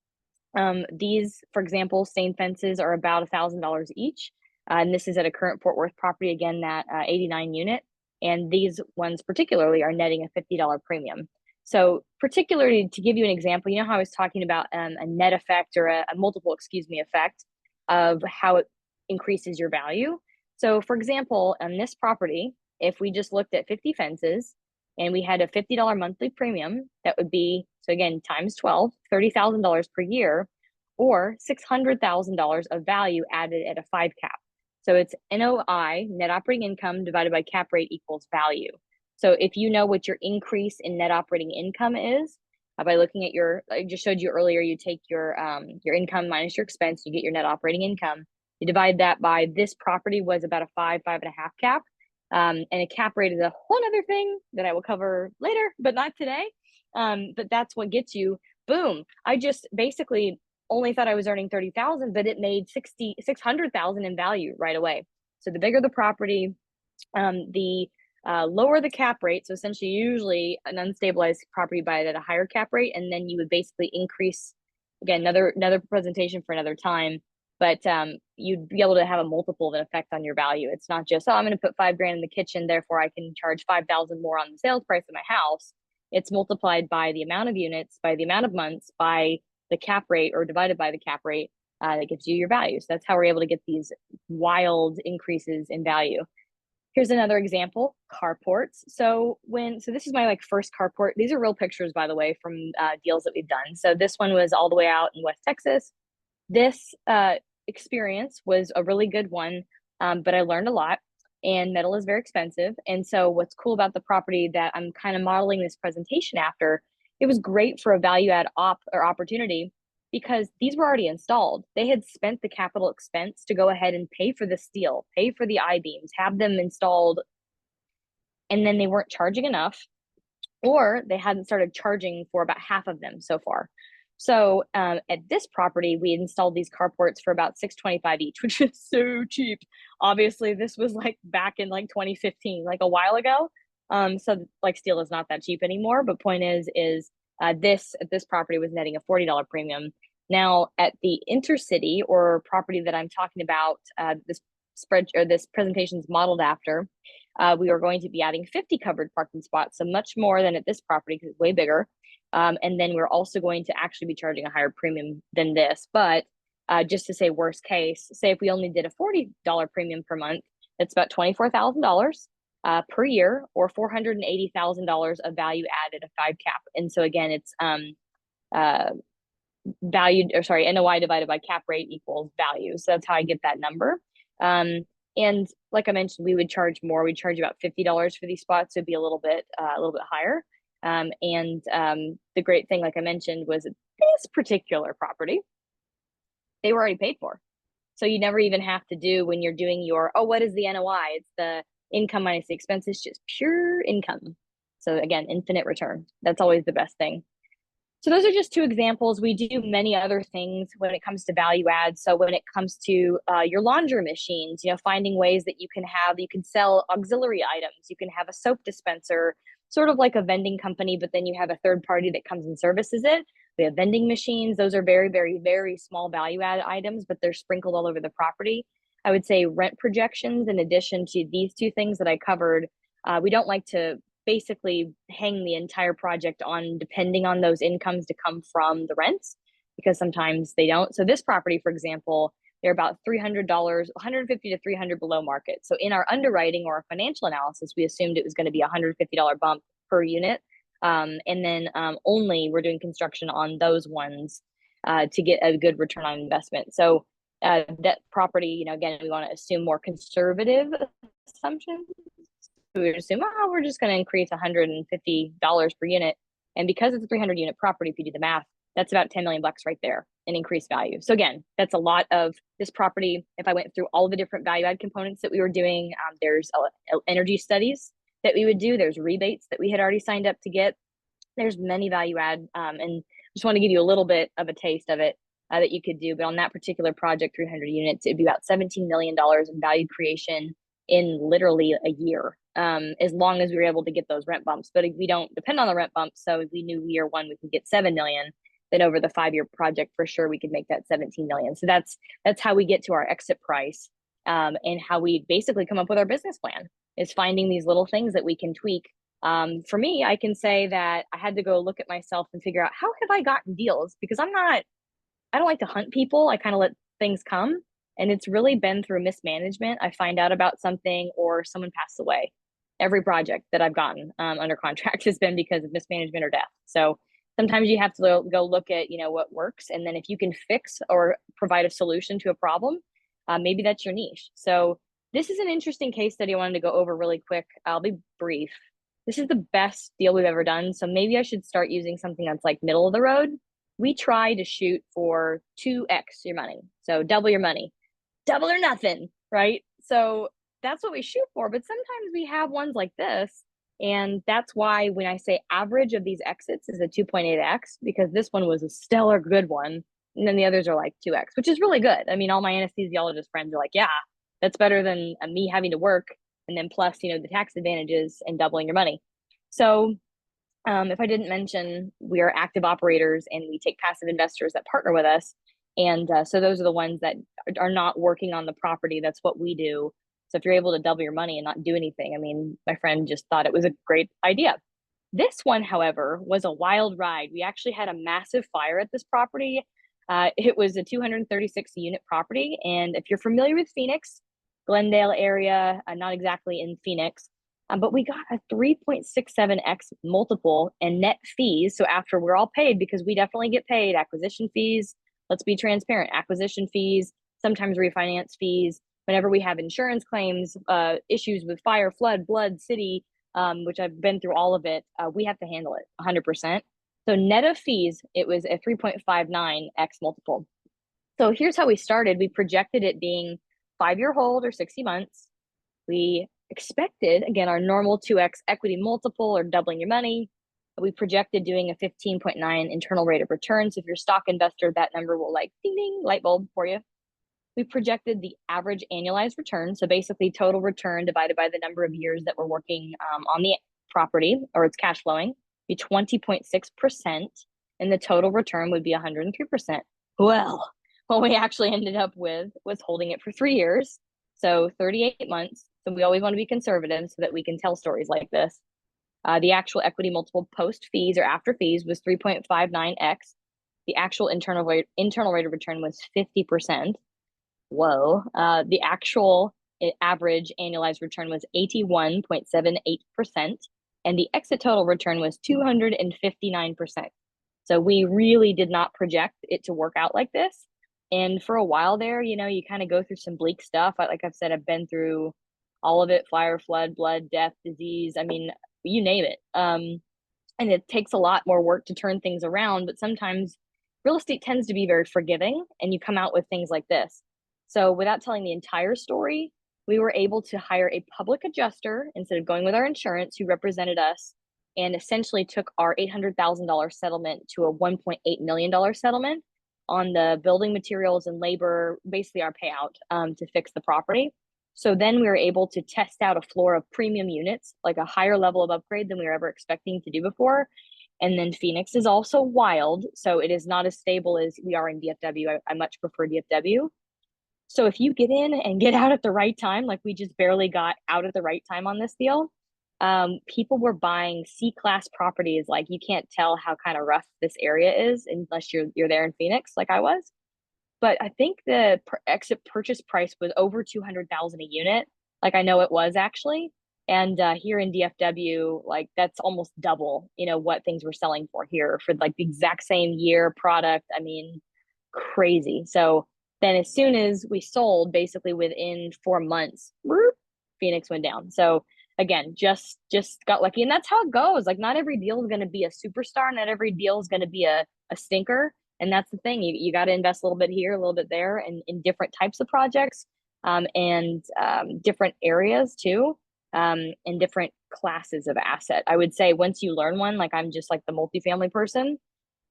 these, for example, stain fences are about $1,000 each. And this is at a current Fort Worth property, again, that 89 unit. And these ones particularly are netting a $50 premium. So particularly, to give you an example, you know how I was talking about a net effect, or a multiple, effect of how it increases your value. So for example, on this property, if we just looked at 50 fences, and we had a $50 monthly premium, that would be, so again, times 12, $30,000 per year, or $600,000 of value added at a 5 cap. So it's NOI, net operating income, divided by cap rate equals value. So if you know what your increase in net operating income is, by looking at your, I just showed you earlier, you take your income minus your expense, you get your net operating income. You divide that by, this property was about a 5.5 cap. And a cap rate is a whole other thing that I will cover later, but not today. But that's what gets you, boom. I just basically only thought I was earning 30,000, but it made 600,000 in value right away. So the bigger the property, the lower the cap rate. So essentially, usually an unstabilized property buy it at a higher cap rate, and then you would basically increase, again, another presentation for another time, but you'd be able to have a multiple of an effect on your value. It's not just, oh, I'm going to put $5,000 in the kitchen, therefore I can charge 5,000 more on the sales price of my house. It's multiplied by the amount of units, by the amount of months, by the cap rate, or divided by the cap rate, that gives you your value. So that's how we're able to get these wild increases in value. Here's another example, carports. So this is my first carport. These are real pictures, by the way, from deals that we've done. So this one was all the way out in West Texas. This experience was a really good one, but I learned a lot, and metal is very expensive. And so what's cool about the property that I'm kind of modeling this presentation after, it was great for a value add opportunity, because these were already installed. They had spent the capital expense to go ahead and pay for the steel, pay for the I-beams, have them installed, and then they weren't charging enough, or they hadn't started charging for about half of them so far. So at this property, we installed these carports for about $625 each, which is so cheap. Obviously, this was back in 2015, a while ago. So steel is not that cheap anymore. But point is this property was netting a $40 premium. Now at the intercity, or property that I'm talking about, this presentation is modeled after, we are going to be adding 50 covered parking spots, so much more than at this property because it's way bigger. And then we're also going to actually be charging a higher premium than this. But just to say worst case, say if we only did a $40 premium per month, that's about $24,000 per year, or $480,000 of value added at a 5 cap. And so again, it's NOI divided by cap rate equals value. So that's how I get that number. And like I mentioned, we would charge more. We'd charge about $50 for these spots. So it'd be a little bit higher. The great thing, like I mentioned, was this particular property, they were already paid for. So you never even have to do, when you're doing your, what is the NOI? It's the income minus the expenses, just pure income. So again, infinite return. That's always the best thing. So those are just two examples. We do many other things when it comes to value add. So when it comes to your laundry machines, finding ways that you can sell auxiliary items. You can have a soap dispenser, sort of like a vending company, but then you have a third party that comes and services it. We have vending machines. Those are very, very, very small value add items, but they're sprinkled all over the property. I would say rent projections, in addition to these two things that I covered. We don't like to basically hang the entire project on depending on those incomes to come from the rents, because sometimes they don't. So this property, for example, they're about $300, $150 to $300 below market. So in our underwriting or our financial analysis, we assumed it was going to be a $150 bump per unit. And then only we're doing construction on those ones to get a good return on investment. So that property, again, we want to assume more conservative assumptions. So we would assume, we're just going to increase $150 per unit. And because it's a 300 unit property, if you do the math, that's about 10 million bucks right there in increased value. So again, that's a lot of this property. If I went through all the different value add components that we were doing, there's energy studies that we would do. There's rebates that we had already signed up to get. There's many value add, and just want to give you a little bit of a taste of it that you could do. But on that particular project, 300 units, it'd be about $17 million in value creation in literally a year, as long as we were able to get those rent bumps. But if we don't depend on the rent bumps, so if we knew year one we could get 7 million, then over the 5-year project, for sure, we could make that 17 million. So that's how we get to our exit price, and how we basically come up with our business plan, is finding these little things that we can tweak. For me, I can say that I had to go look at myself and figure out, how have I gotten deals? Because I don't like to hunt people. I kind of let things come. And it's really been through mismanagement. I find out about something, or someone passed away. every project that I've gotten under contract has been because of mismanagement or death. So sometimes you have to go look at, you know, what works. And then if you can fix or provide a solution to a problem, maybe that's your niche. So this is an interesting case study I wanted to go over really quick. I'll be brief. This is the best deal we've ever done. So maybe I should start using something that's like middle of the road. We try to shoot for 2x your money. So double your money, double or nothing, right? So that's what we shoot for. But sometimes we have ones like this. And that's why when I say average of these exits is a 2.8x, because this one was a stellar good one. And then the others are like 2x, which is really good. I mean, all my anesthesiologist friends are like, yeah, that's better than me having to work. And then plus, you know, the tax advantages and doubling your money. So if I didn't mention, we are active operators and we take passive investors that partner with us. And so those are the ones that are not working on the property. That's what we do. So if you're able to double your money and not do anything, I mean, my friend just thought it was a great idea. This one, however, was a wild ride. We actually had a massive fire at this property. It was a 236 unit property. And if you're familiar with Phoenix, Glendale area, not exactly in Phoenix, but we got a 3.67x multiple and net fees. So after we're all paid, because we definitely get paid acquisition fees, let's be transparent, acquisition fees, sometimes refinance fees, whenever we have insurance claims, issues with fire, flood, blood, city, which I've been through all of it, we have to handle it 100%. So net of fees, it was a 3.59x multiple. So here's how we started. We projected it being 5-year hold or 60 months. We expected, again, our normal 2x equity multiple or doubling your money. We projected doing a 15.9 internal rate of return. So if you're a stock investor, that number will like ding, ding, light bulb for you. We projected the average annualized return. So basically total return divided by the number of years that we're working on the property or it's cash flowing, be 20.6%. And the total return would be 103%. Well, what we actually ended up with was holding it for 3 years. So 38 months. So we always want to be conservative so that we can tell stories like this. The actual equity multiple post fees or after fees was 3.59x. The actual internal rate of return was 50%. Whoa. The actual average annualized return was 81.78%. And the exit total return was 259%. So we really did not project it to work out like this. And for a while there, you know, you kind of go through some bleak stuff. Like I've said, I've been through all of it, fire, flood, blood, death, disease. I mean, you name it. And it takes a lot more work to turn things around, but sometimes real estate tends to be very forgiving and you come out with things like this. So without telling the entire story, we were able to hire a public adjuster instead of going with our insurance who represented us and essentially took our $800,000 settlement to a $1.8 million settlement on the building materials and labor, basically our payout to fix the property. So then we were able to test out a floor of premium units, like a higher level of upgrade than we were ever expecting to do before. And then Phoenix is also wild. So it is not as stable as we are in DFW. I much prefer DFW. So if you get in and get out at the right time, like we just barely got out at the right time on this deal, people were buying C-class properties. Like you can't tell how kind of rough this area is unless you're there in Phoenix, like I was. But I think the exit purchase price was over 200,000 a unit. Like I know it was actually. And here in DFW, like that's almost double, you know, what things were selling for here for like the exact same year product. I mean, crazy. So then as soon as we sold, basically within 4 months, whoop, Phoenix went down. So again, just got lucky. And that's how it goes. Like not every deal is going to be a superstar. Not every deal is going to be a stinker. And that's the thing. You got to invest a little bit here, a little bit there, and in different types of projects and different areas too, and different classes of asset. I would say once you learn one, like I'm just like the multifamily person,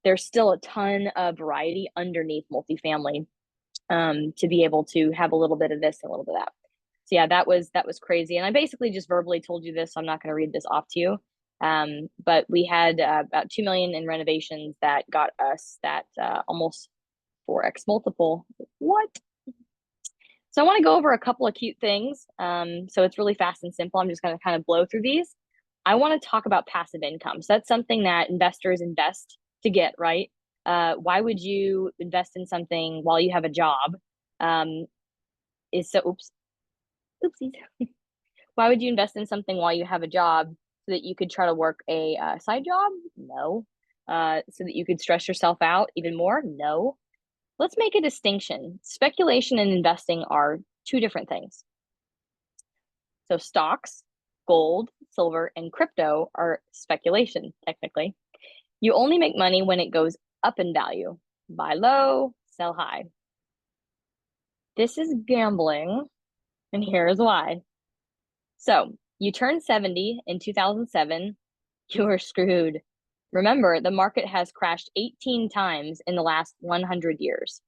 there's still a ton of variety underneath multifamily to be able to have a little bit of this and a little bit of that. So yeah, that was crazy. And I basically just verbally told you this, so I'm not going to read this off to you. But we had about 2 million in renovations that got us that almost 4x multiple. What? So I want to go over a couple of cute things. So it's really fast and simple. I'm just going to kind of blow through these. I want to talk about passive income. So that's something that investors invest to get, right? Why would you invest in something while you have a job? Oopsies. Why would you invest in something while you have a job so that you could try to work a side job? No. So that you could stress yourself out even more? No. Let's make a distinction. Speculation and investing are two different things. So stocks, gold, silver, and crypto are speculation, technically. You only make money when it goes up in value. Buy low, sell high. This is gambling, and here's why. So you turned 70 in 2007, you are screwed. Remember, the market has crashed 18 times in the last 100 years,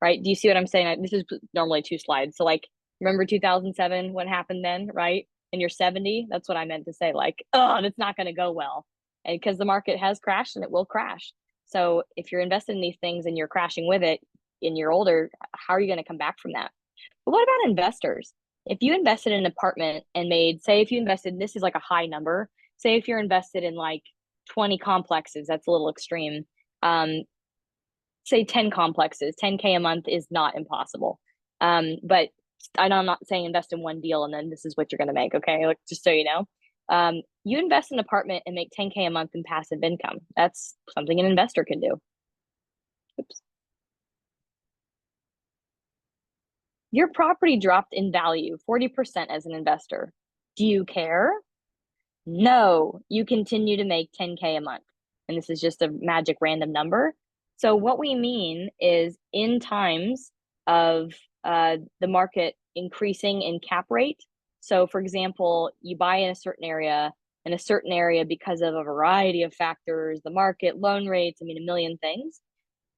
right? Do you see what I'm saying? This is normally 2 slides. So like, remember 2007, what happened then, right? And you're 70, that's what I meant to say. Like, oh, it's not going to go well. And because the market has crashed and it will crash. So if you're invested in these things and you're crashing with it and you're older, how are you going to come back from that? But what about investors? If you invested in an apartment and made, say, if you invested, this is like a high number, say if you're invested in like 20 complexes, that's a little extreme. Say 10 complexes, 10K a month is not impossible. But I know I'm not saying invest in one deal and then this is what you're going to make. Okay. Like, just so you know, you invest in an apartment and make 10K a month in passive income. That's something an investor can do. Oops. Your property dropped in value 40% as an investor. Do you care? No, you continue to make 10K a month. And this is just a magic random number. So what we mean is in times of the market increasing in cap rate. So for example, you buy in a certain area because of a variety of factors, the market, loan rates, I mean, a million things.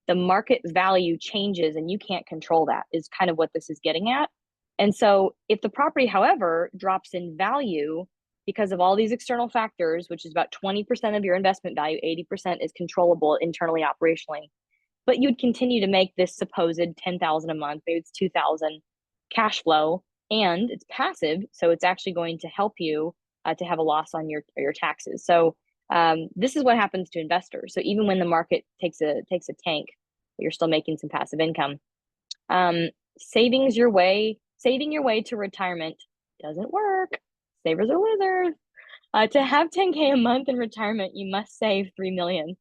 The market value changes and you can't control that is kind of what this is getting at. And so if the property, however, drops in value because of all these external factors, which is about 20% of your investment value, 80% is controllable internally, operationally, but you'd continue to make this supposed 10,000 a month, maybe it's 2,000 cash flow, and it's passive. So it's actually going to help you to have a loss on your taxes. So this is what happens to investors. So even when the market takes a tank, you're still making some passive income. Saving your way to retirement doesn't work. Savers are losers. To have 10K a month in retirement, you must save 3 million.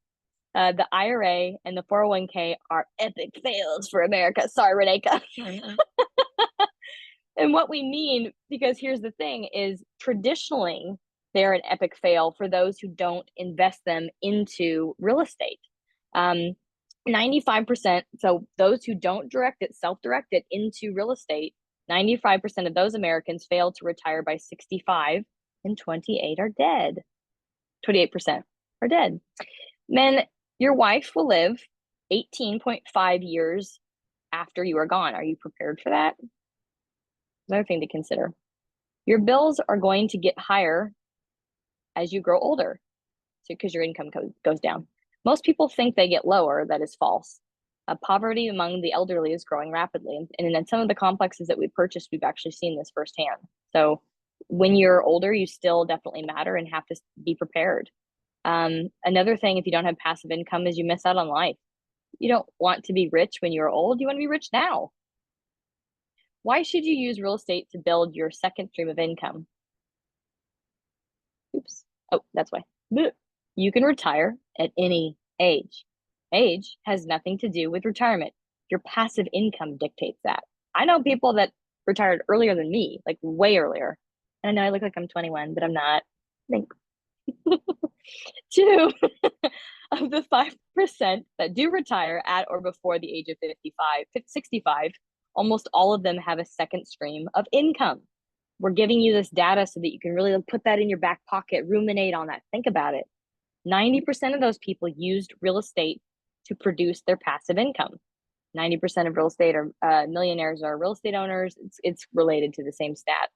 The IRA and the 401k are epic fails for America. Sorry, Reneika. And what we mean, because here's the thing, is traditionally they're an epic fail for those who don't invest them into real estate. 95%, so those who don't self-direct it into real estate, 95% of those Americans fail to retire by 65 and 28 are dead. 28% are dead. Men, your wife will live 18.5 years after you are gone. Are you prepared for that? Another thing to consider. Your bills are going to get higher as you grow older, so because your income goes down. Most people think they get lower. That is false. Poverty among the elderly is growing rapidly. And in some of the complexes that we purchased, we've actually seen this firsthand. So when you're older, you still definitely matter and have to be prepared. Another thing, if you don't have passive income, is you miss out on life. You don't want to be rich when you're old. You want to be rich now. Why should you use real estate to build your second stream of income? Oops. Oh, that's why. You can retire at any age. Age has nothing to do with retirement. Your passive income dictates that. I know people that retired earlier than me, like way earlier. And I know I look like I'm 21, but I'm not. Thanks. 2 of the 5% that do retire at or before the age of 65, almost all of them have a second stream of income. We're giving you this data so that you can really put that in your back pocket, ruminate on that, think about it. 90% of those people used real estate to produce their passive income. 90% of real estate are millionaires are real estate owners. It's related to the same stat.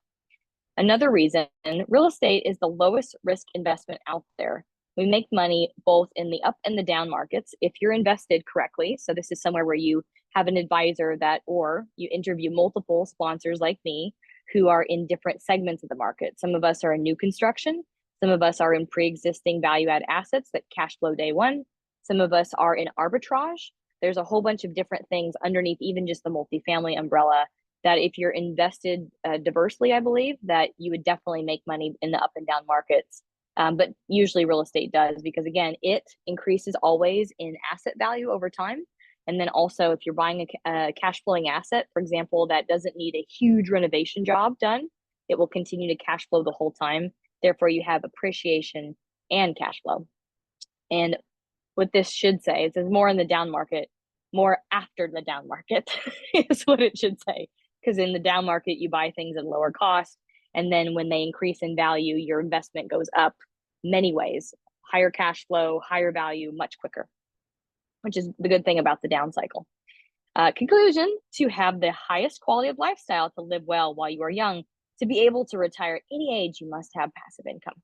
Another reason, real estate is the lowest risk investment out there. We make money both in the up and the down markets if you're invested correctly. So this is somewhere where you have an advisor or you interview multiple sponsors like me who are in different segments of the market. Some of us are in new construction. Some of us are in pre-existing value-add assets that cash flow day one. Some of us are in arbitrage. There's a whole bunch of different things underneath even just the multifamily umbrella that if you're invested diversely, I believe that you would definitely make money in the up and down markets. But usually real estate does, because again, it increases always in asset value over time. And then also if you're buying a cash flowing asset, for example, that doesn't need a huge renovation job done, it will continue to cash flow the whole time. Therefore, you have appreciation and cash flow. And what this should say, it says more in the down market, more after the down market is what it should say. Because in the down market, you buy things at lower cost. And then when they increase in value, your investment goes up many ways, higher cash flow, higher value, much quicker, which is the good thing about the down cycle. Conclusion, to have the highest quality of lifestyle, to live well while you are young, to be able to retire at any age, you must have passive income.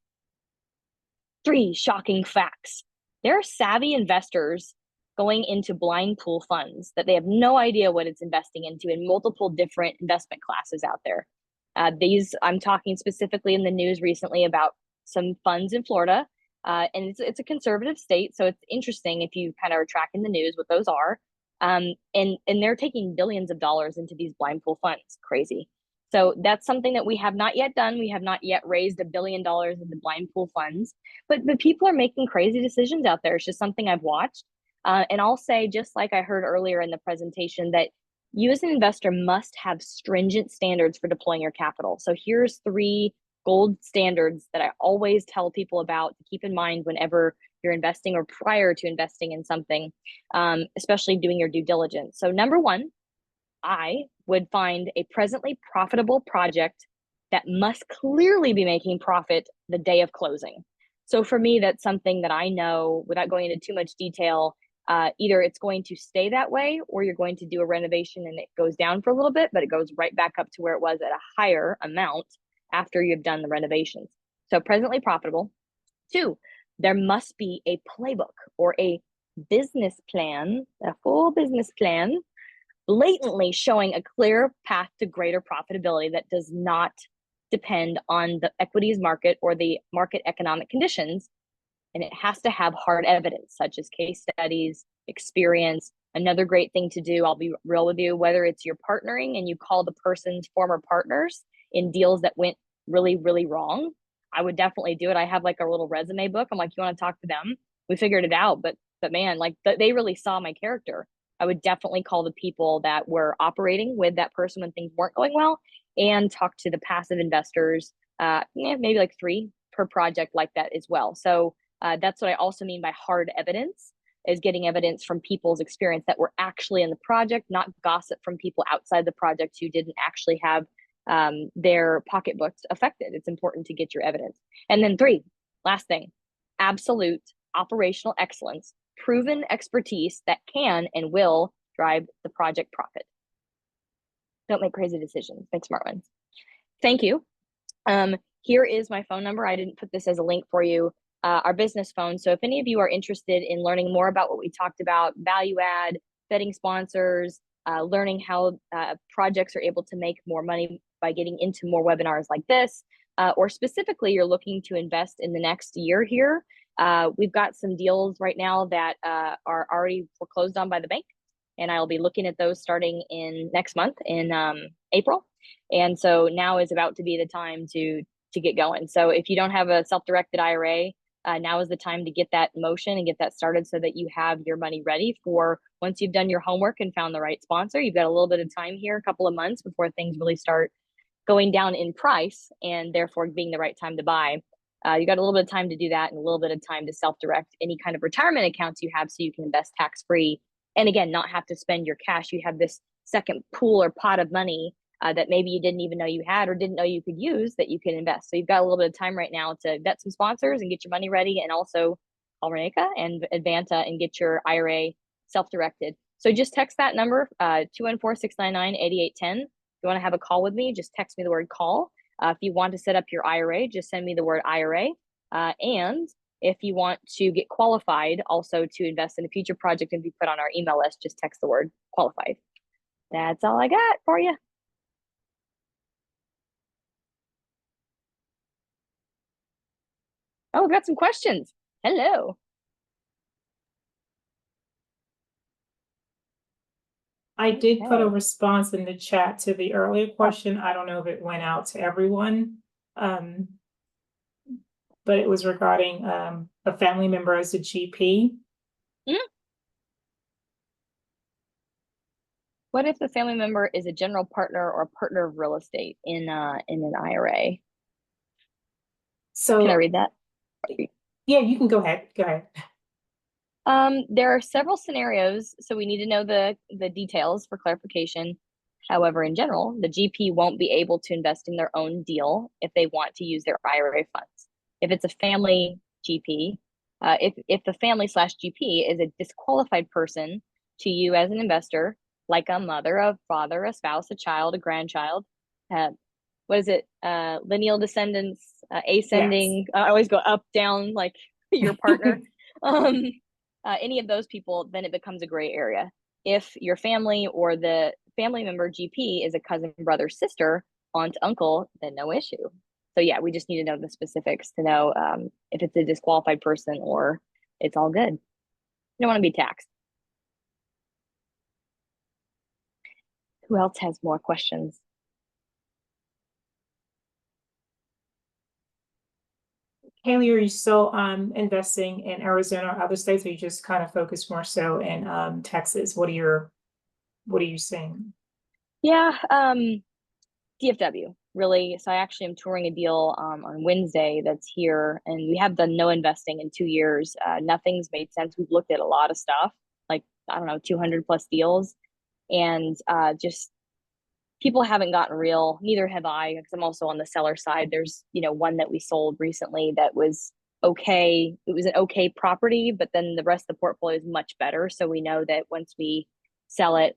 3 shocking facts. There are savvy investors going into blind pool funds that they have no idea what it's investing into in multiple different investment classes out there. I'm talking specifically in the news recently about some funds in Florida, and it's a conservative state, so it's interesting if you kind of are tracking the news what those are. And they're taking billions of dollars into these blind pool funds. Crazy. So that's something that we have not yet done. We have not yet raised $1 billion into blind pool funds, but people are making crazy decisions out there. It's just something I've watched. And I'll say, just like I heard earlier in the presentation, that you as an investor must have stringent standards for deploying your capital. So here's 3 gold standards that I always tell people about to keep in mind whenever you're investing or prior to investing in something, especially doing your due diligence. So number 1, I would find a presently profitable project that must clearly be making profit the day of closing. So for me, that's something that I know, without going into too much detail, either it's going to stay that way, or you're going to do a renovation and it goes down for a little bit, but it goes right back up to where it was at a higher amount after you've done the renovations. So presently profitable. 2, there must be a playbook or a business plan, a full business plan, blatantly showing a clear path to greater profitability that does not depend on the equities market or the market economic conditions. And it has to have hard evidence, such as case studies, experience. Another great thing to do, I'll be real with you, whether it's you're partnering and you call the person's former partners in deals that went really, really wrong, I would definitely do it. I have like a little resume book. I'm like, you want to talk to them? We figured it out, but man, like they really saw my character. I would definitely call the people that were operating with that person when things weren't going well, and talk to the passive investors, maybe like 3 per project like that as well. So that's what I also mean by hard evidence, is getting evidence from people's experience that were actually in the project, not gossip from people outside the project who didn't actually have their pocketbooks affected. It's important to get your evidence. And then 3, last thing, absolute operational excellence, proven expertise that can and will drive the project profit. Don't make crazy decisions, make smart ones. Thank you. Here is my phone number. I didn't put this as a link for you, our business phone. So if any of you are interested in learning more about what we talked about, value add, vetting sponsors, learning how projects are able to make more money by getting into more webinars like this, or specifically you're looking to invest in the next year here, we've got some deals right now that are already foreclosed on by the bank, and I'll be looking at those starting in next month in April. And so now is about to be the time to get going. So if you don't have a self-directed IRA, now is the time to get that in motion and get that started so that you have your money ready for once you've done your homework and found the right sponsor. You've got a little bit of time here, a couple of months before things really start going down in price, and therefore being the right time to buy. You got a little bit of time to do that, and a little bit of time to self-direct any kind of retirement accounts you have, so you can invest tax-free. And again, not have to spend your cash. You have this second pool or pot of money that maybe you didn't even know you had or didn't know you could use that you can invest. So you've got a little bit of time right now to vet some sponsors and get your money ready, and also call Reneika and Advanta and get your IRA self-directed. So just text that number, 214-699-8810. If you want to have a call with me, just text me the word call. If you want to set up your IRA, just send me the word IRA. And if you want to get qualified also to invest in a future project and be put on our email list, just text the word qualified. That's all I got for you. Oh, we've got some questions. Hello. I did put a Okay. response in the chat to the earlier question. I don't know if it went out to everyone. But it was regarding a family member as a GP. What if the family member is a general partner or a partner of real estate in an IRA? So Can I read that? yeah, you can go ahead. Go ahead. There are several scenarios, so we need to know the details for clarification. However, in general, the GP won't be able to invest in their own deal if they want to use their IRA funds. If it's a family GP, if the family slash GP is a disqualified person to you as an investor, like a mother, a father, a spouse, a child, a grandchild, what is it? Lineal descendants, ascending. I always go up, down, like your partner. Any of those people, then it becomes a gray area. If your family or the family member GP is a cousin, brother, sister, aunt, uncle, then no issue. So yeah, we just need to know the specifics to know if it's a disqualified person or it's all good. You don't want to be taxed. Who else has more questions? Kaylee, are you still investing in Arizona or other states, or you just kind of focus more so in Texas? What are you seeing? Yeah, DFW, really. So I actually am touring a deal on Wednesday that's here, and we have done no investing in 2 years. Nothing's made sense. We've looked at a lot of stuff, like I don't know, 200 plus deals, and just people haven't gotten real. Neither have I, because I'm also on the seller side. There's one that we sold recently that was okay. It was an okay property, but then the rest of the portfolio is much better. So we know that once we sell it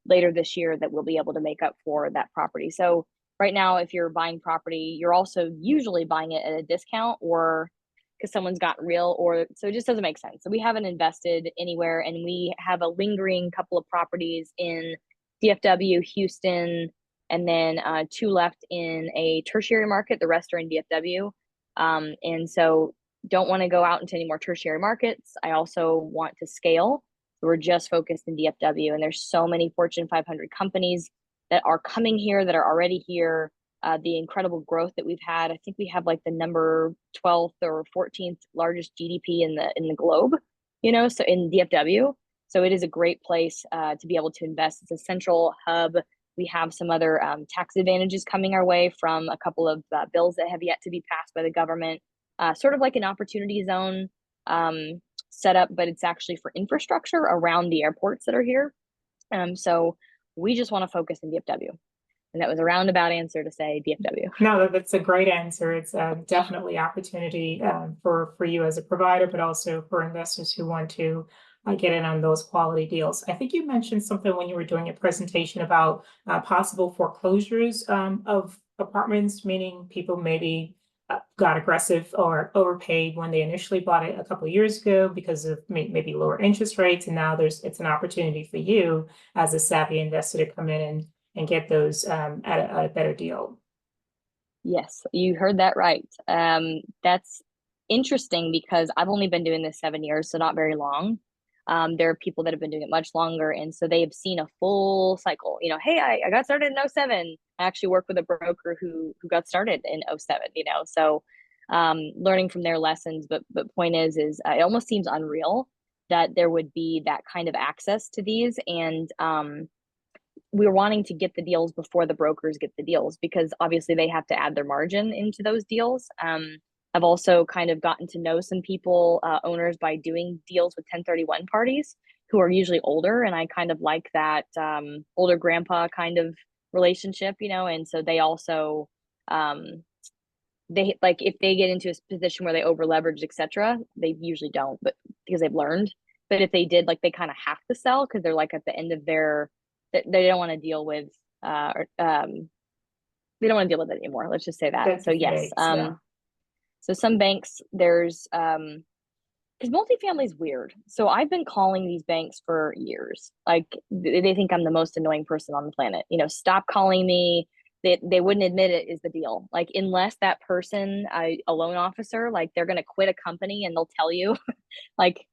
later this year, that we'll be able to make up for that property. So right now, if you're buying property, you're also usually buying it at a discount or because someone's got real, or so it just doesn't make sense. So we haven't invested anywhere, and we have a lingering couple of properties in DFW, Houston, and then 2 left in a tertiary market. The rest are in DFW. And so don't want to go out into any more tertiary markets. I also want to scale. So we're just focused in DFW. And there's so many Fortune 500 companies that are coming here, that are already here. The incredible growth that we've had. I think we have like the number 12th or 14th largest GDP in the globe, so in DFW. So it is a great place to be able to invest. It's a central hub. We have some other tax advantages coming our way from a couple of bills that have yet to be passed by the government, sort of like an opportunity zone setup, but it's actually for infrastructure around the airports that are here. So we just want to focus in DFW. And that was a roundabout answer to say DFW. No, that's a great answer. It's definitely opportunity for you as a provider, but also for investors who want to get in on those quality deals. I think you mentioned something when you were doing a presentation about possible foreclosures of apartments, meaning people maybe got aggressive or overpaid when they initially bought it a couple of years ago because of maybe lower interest rates, and now it's an opportunity for you as a savvy investor to come in and get those at a better deal. Yes, you heard that right. That's interesting because I've only been doing this 7 years, so not very long. There are people that have been doing it much longer, and so they have seen a full cycle. Hey, I got started in 07. I actually worked with a broker who got started in 07, so learning from their lessons. But point is it almost seems unreal that there would be that kind of access to these, and we're wanting to get the deals before the brokers get the deals, because obviously they have to add their margin into those deals. I've also kind of gotten to know some people, owners, by doing deals with 1031 parties who are usually older. And I kind of like that older grandpa kind of relationship, and so they also, they like if they get into a position where they over leverage, etc., they usually don't, but because they've learned. But if they did, like, they kind of have to sell because they're like at the end of their, they don't want to deal with they don't want to deal with it anymore. Let's just say that. That's So yes. yeah. So some banks, there's because multifamily is weird. So I've been calling these banks for years. Like they think I'm the most annoying person on the planet. Stop calling me. They wouldn't admit it is the deal. Like unless that person, a loan officer, like they're gonna quit a company and they'll tell you, like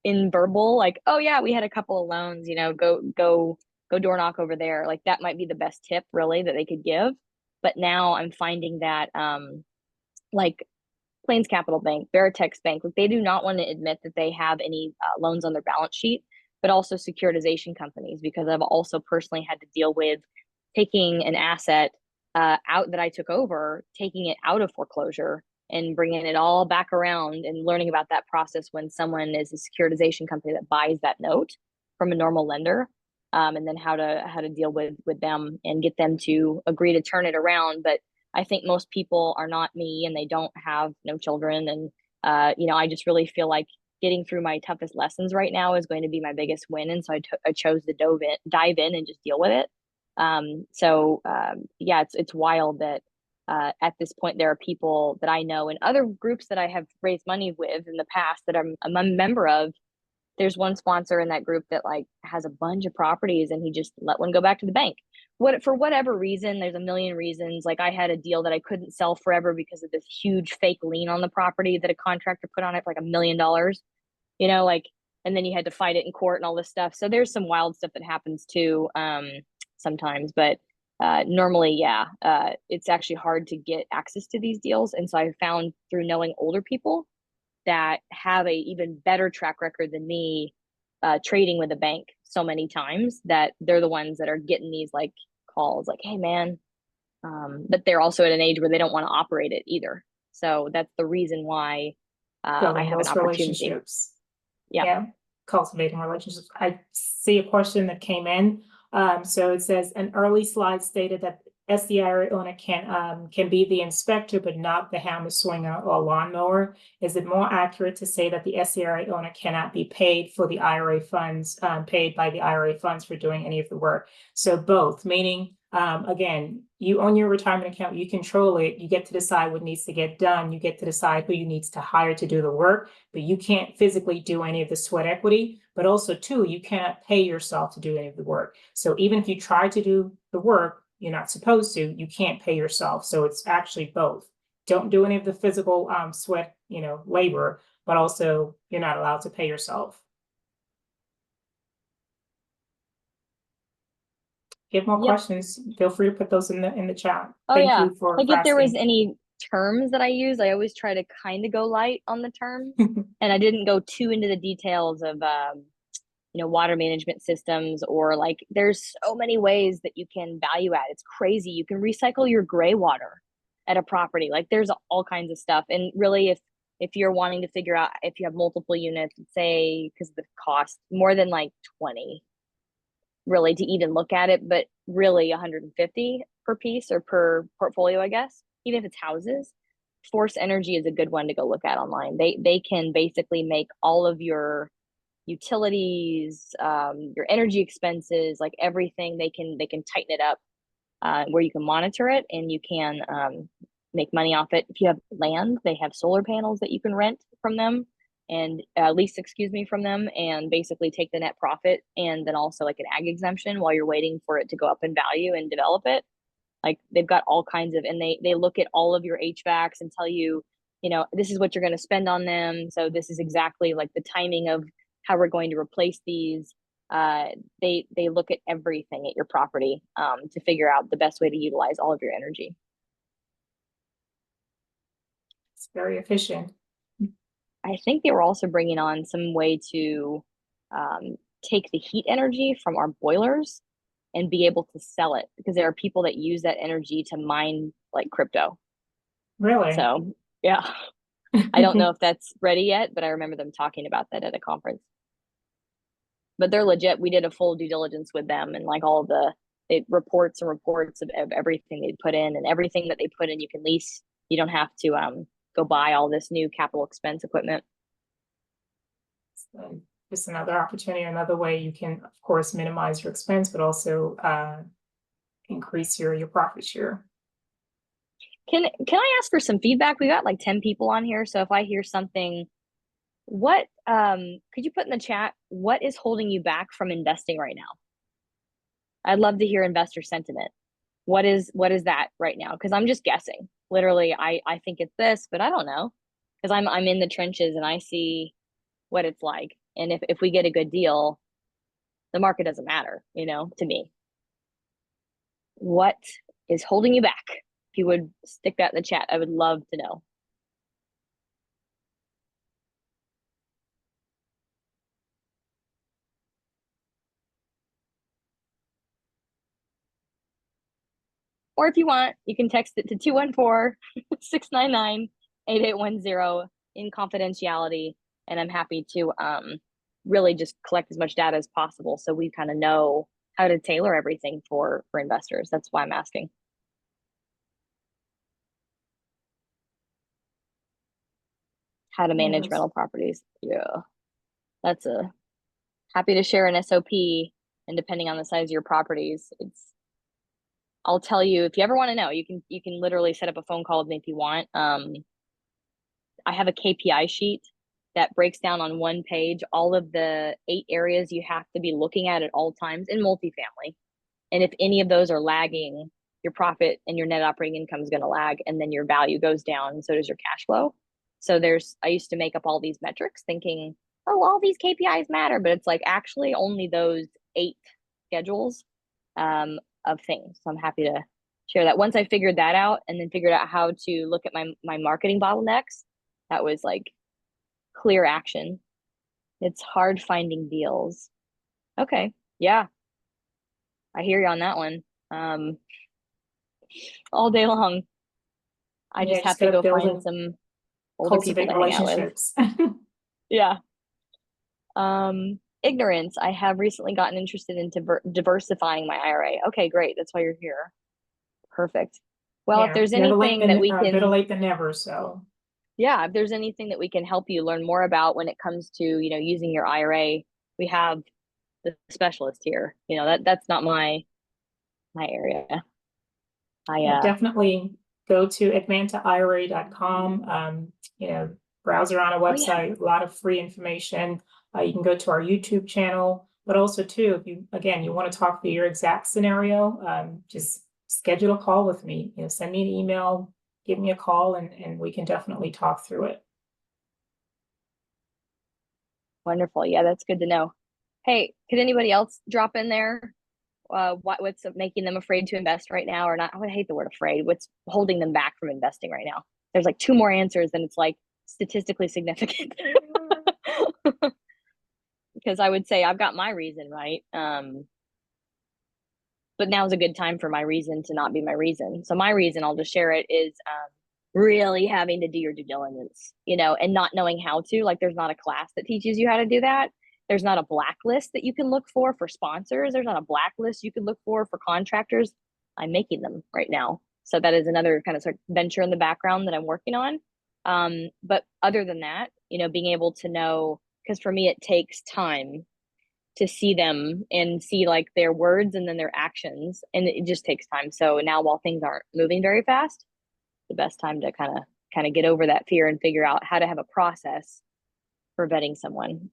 in verbal, like, oh yeah, we had a couple of loans, go go door knock over there. Like that might be the best tip really that they could give. But now I'm finding that like Plains Capital Bank, Veritex Bank, like they do not want to admit that they have any loans on their balance sheet, but also securitization companies, because I've also personally had to deal with taking an asset out that I took over, taking it out of foreclosure and bringing it all back around and learning about that process when someone is a securitization company that buys that note from a normal lender, and then how to deal with them and get them to agree to turn it around. But I think most people are not me, and they don't have no children. And, I just really feel like getting through my toughest lessons right now is going to be my biggest win. And so I chose to dive in and just deal with it. Yeah, it's wild that at this point there are people that I know and other groups that I have raised money with in the past that I'm a member of. There's one sponsor in that group that like has a bunch of properties and he just let one go back to the bank. For whatever reason, there's a million reasons. Like I had a deal that I couldn't sell forever because of this huge fake lien on the property that a contractor put on it for like $1 million, like, and then you had to fight it in court and all this stuff. So there's some wild stuff that happens too, sometimes, but normally, yeah, it's actually hard to get access to these deals. And so I found through knowing older people that have a even better track record than me, trading with a bank so many times, that they're the ones that are getting these like calls like, hey man, but they're also at an age where they don't want to operate it either. So that's the reason why I Building have an those opportunity. relationships. Yeah. Cultivating relationships. I see a question that came in. So it says an early slide stated that SDIRA owner can be the inspector, but not the hammer swinger or lawnmower. Is it more accurate to say that the SDIRA owner cannot be paid for the IRA funds, paid by the IRA funds for doing any of the work? So both, meaning, again, you own your retirement account, you control it, you get to decide what needs to get done, you get to decide who you need to hire to do the work, but you can't physically do any of the sweat equity. But also, too, you cannot pay yourself to do any of the work. So even if you try to do the work, you're not supposed to, you can't pay yourself. So it's actually both. Don't do any of the physical sweat, labor, but also you're not allowed to pay yourself. If you have more questions, feel free to put those in the chat. Thank you for like if there was asking. any terms that I use, I always try to kind of go light on the terms, and I didn't go too into the details of water management systems, or like there's so many ways that you can value add. It's crazy. You can recycle your gray water at a property. Like there's all kinds of stuff. And really, if you're wanting to figure out if you have multiple units, say because of the cost, more than like 20 really to even look at it, but really 150 per piece or per portfolio, I guess, even if it's houses. Force Energy is a good one to go look at online. They can basically make all of your utilities, your energy expenses, like everything. They can tighten it up where you can monitor it, and you can make money off it. If you have land, they have solar panels that you can rent from them and lease, from them, and basically take the net profit, and then also like an ag exemption while you're waiting for it to go up in value and develop it. Like they've got all kinds of, and they look at all of your HVACs and tell you, this is what you're going to spend on them. So this is exactly like the timing of how we're going to replace these. They look at everything at your property to figure out the best way to utilize all of your energy. It's very efficient. I think they were also bringing on some way to take the heat energy from our boilers and be able to sell it, because there are people that use that energy to mine like crypto. Really? So yeah, I don't know if that's ready yet, but I remember them talking about that at a conference. But they're legit. We did a full due diligence with them, and like all the reports and reports of everything they put in, and everything that they put in, you can lease. You don't have to go buy all this new capital expense equipment. So just another opportunity, another way you can, of course, minimize your expense, but also increase your profit share. Can I ask for some feedback? We got like 10 people on here, so if I hear something, what could you put in the chat? What is holding you back from investing right now? I'd love to hear investor sentiment. What is that right now? Because I'm just guessing. Literally, I think it's this, but I don't know, because I'm in the trenches and I see what it's like. And if we get a good deal, the market doesn't matter, you know, to me. What is holding you back? If you would stick that in the chat, I would love to know. Or if you want, you can text it to 214-699-8810 in confidentiality. And I'm happy to really just collect as much data as possible so we kind of know how to tailor everything for investors. That's why I'm asking. How to manage Yes. rental properties. Yeah. That's happy to share an SOP, and depending on the size of your properties, I'll tell you if you ever want to know, you can literally set up a phone call with me if you want. I have a KPI sheet that breaks down on one page all of the 8 areas you have to be looking at all times in multifamily. And if any of those are lagging, your profit and your net operating income is going to lag, and then your value goes down, and so does your cash flow. So I used to make up all these metrics thinking, oh, all these KPIs matter, but it's like actually only those 8 schedules of things. So I'm happy to share that. Once I figured that out and then figured out how to look at my marketing bottlenecks, that was like clear action. It's hard finding deals. Okay. Yeah. I hear you on that one. All day long. I just have to go find some older people to hang out with. Relationships. Yeah. Ignorance. I have recently gotten interested into diversifying my IRA. Okay, great. That's why you're here. Perfect. Well, if there's anything that we can, better late than never. So yeah, if there's anything that we can help you learn more about when it comes to, you know, using your IRA, we have the specialist here. You know, that's not my area. definitely go to advantaira.com. You know, browse around our website, a lot of free information. You can go to our YouTube channel, but also too, if you want to talk through your exact scenario, just schedule a call with me. You know, send me an email, give me a call, and we can definitely talk through it. Wonderful. Yeah, that's good to know. Hey, could anybody else drop in there? What's making them afraid to invest right now, or not? I would hate the word afraid. What's holding them back from investing right now? There's like 2 more answers, and it's like statistically significant. Because I would say I've got my reason, right? But now's a good time for my reason to not be my reason. So my reason, I'll just share it, is really having to do your due diligence, you know, and not knowing how to. Like, there's not a class that teaches you how to do that. There's not a blacklist that you can look for sponsors. There's not a blacklist you can look for contractors. I'm making them right now. So that is another kind of sort of venture in the background that I'm working on. But other than that, you know, being able to know, because for me, it takes time to see them and see like their words and then their actions. And it just takes time. So now, while things aren't moving very fast, the best time to kind of get over that fear and figure out how to have a process for vetting someone.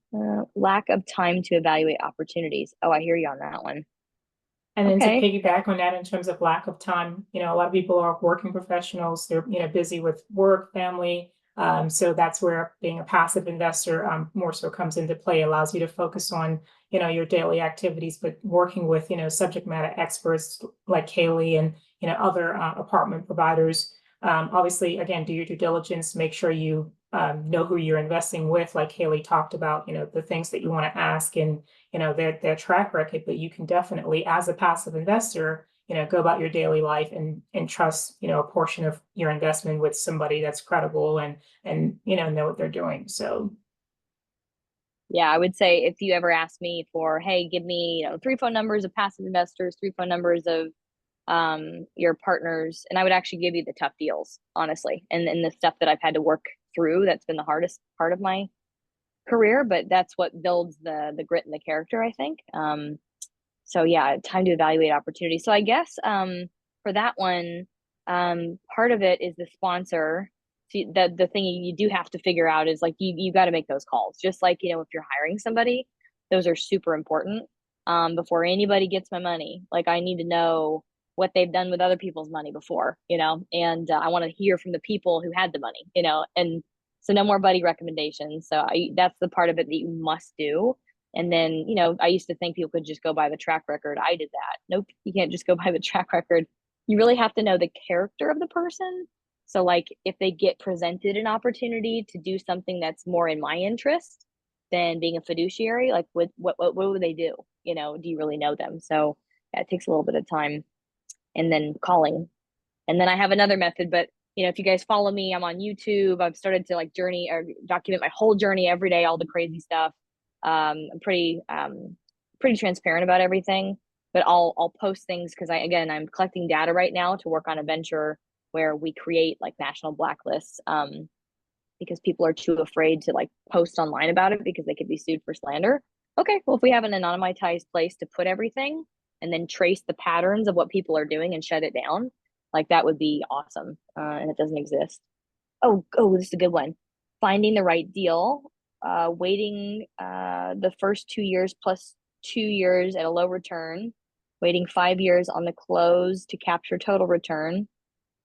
Lack of time to evaluate opportunities. Oh, I hear you on that one. And then to piggyback on that, in terms of lack of time, you know, a lot of people are working professionals. They're, you know, busy with work, family. So that's where being a passive investor more so comes into play. Allows you to focus on, you know, your daily activities, but working with, you know, subject matter experts like Kaylee and, you know, other apartment providers. Obviously, again, do your due diligence, make sure you know who you're investing with, like Kaylee talked about, you know, the things that you want to ask and, you know, their track record. But you can definitely, as a passive investor, you know, go about your daily life and trust, you know, a portion of your investment with somebody that's credible and you know what they're doing. So yeah, I would say if you ever ask me for, hey, give me, you know, 3 phone numbers of passive investors, 3 phone numbers of your partners, and I would actually give you the tough deals, honestly, and the stuff that I've had to work through. That's been the hardest part of my career, but that's what builds the grit and the character, I think. So yeah, time to evaluate opportunities. So I guess for that one, part of it is the sponsor. See, the thing you do have to figure out is like you got to make those calls. Just like, you know, if you're hiring somebody, those are super important. Before anybody gets my money, like I need to know what they've done with other people's money before, you know, and I want to hear from the people who had the money, you know, and so no more buddy recommendations. So that's the part of it that you must do. And then, you know, I used to think people could just go by the track record. I did that. Nope, you can't just go by the track record. You really have to know the character of the person. So like if they get presented an opportunity to do something that's more in my interest than being a fiduciary, like what would they do? You know, do you really know them? So yeah, it takes a little bit of time. And then calling. And then I have another method, but you know, if you guys follow me, I'm on YouTube. I've started to like journey or document my whole journey every day, all the crazy stuff. I'm pretty transparent about everything, but I'll post things because I'm collecting data right now to work on a venture where we create like national blacklists because people are too afraid to like post online about it because they could be sued for slander. Okay, well, if we have an anonymized place to put everything and then trace the patterns of what people are doing and shut it down, like that would be awesome. And it doesn't exist. Oh, this is a good one. Finding the right deal, waiting the first 2 years plus 2 years at a low return, waiting 5 years on the close to capture total return.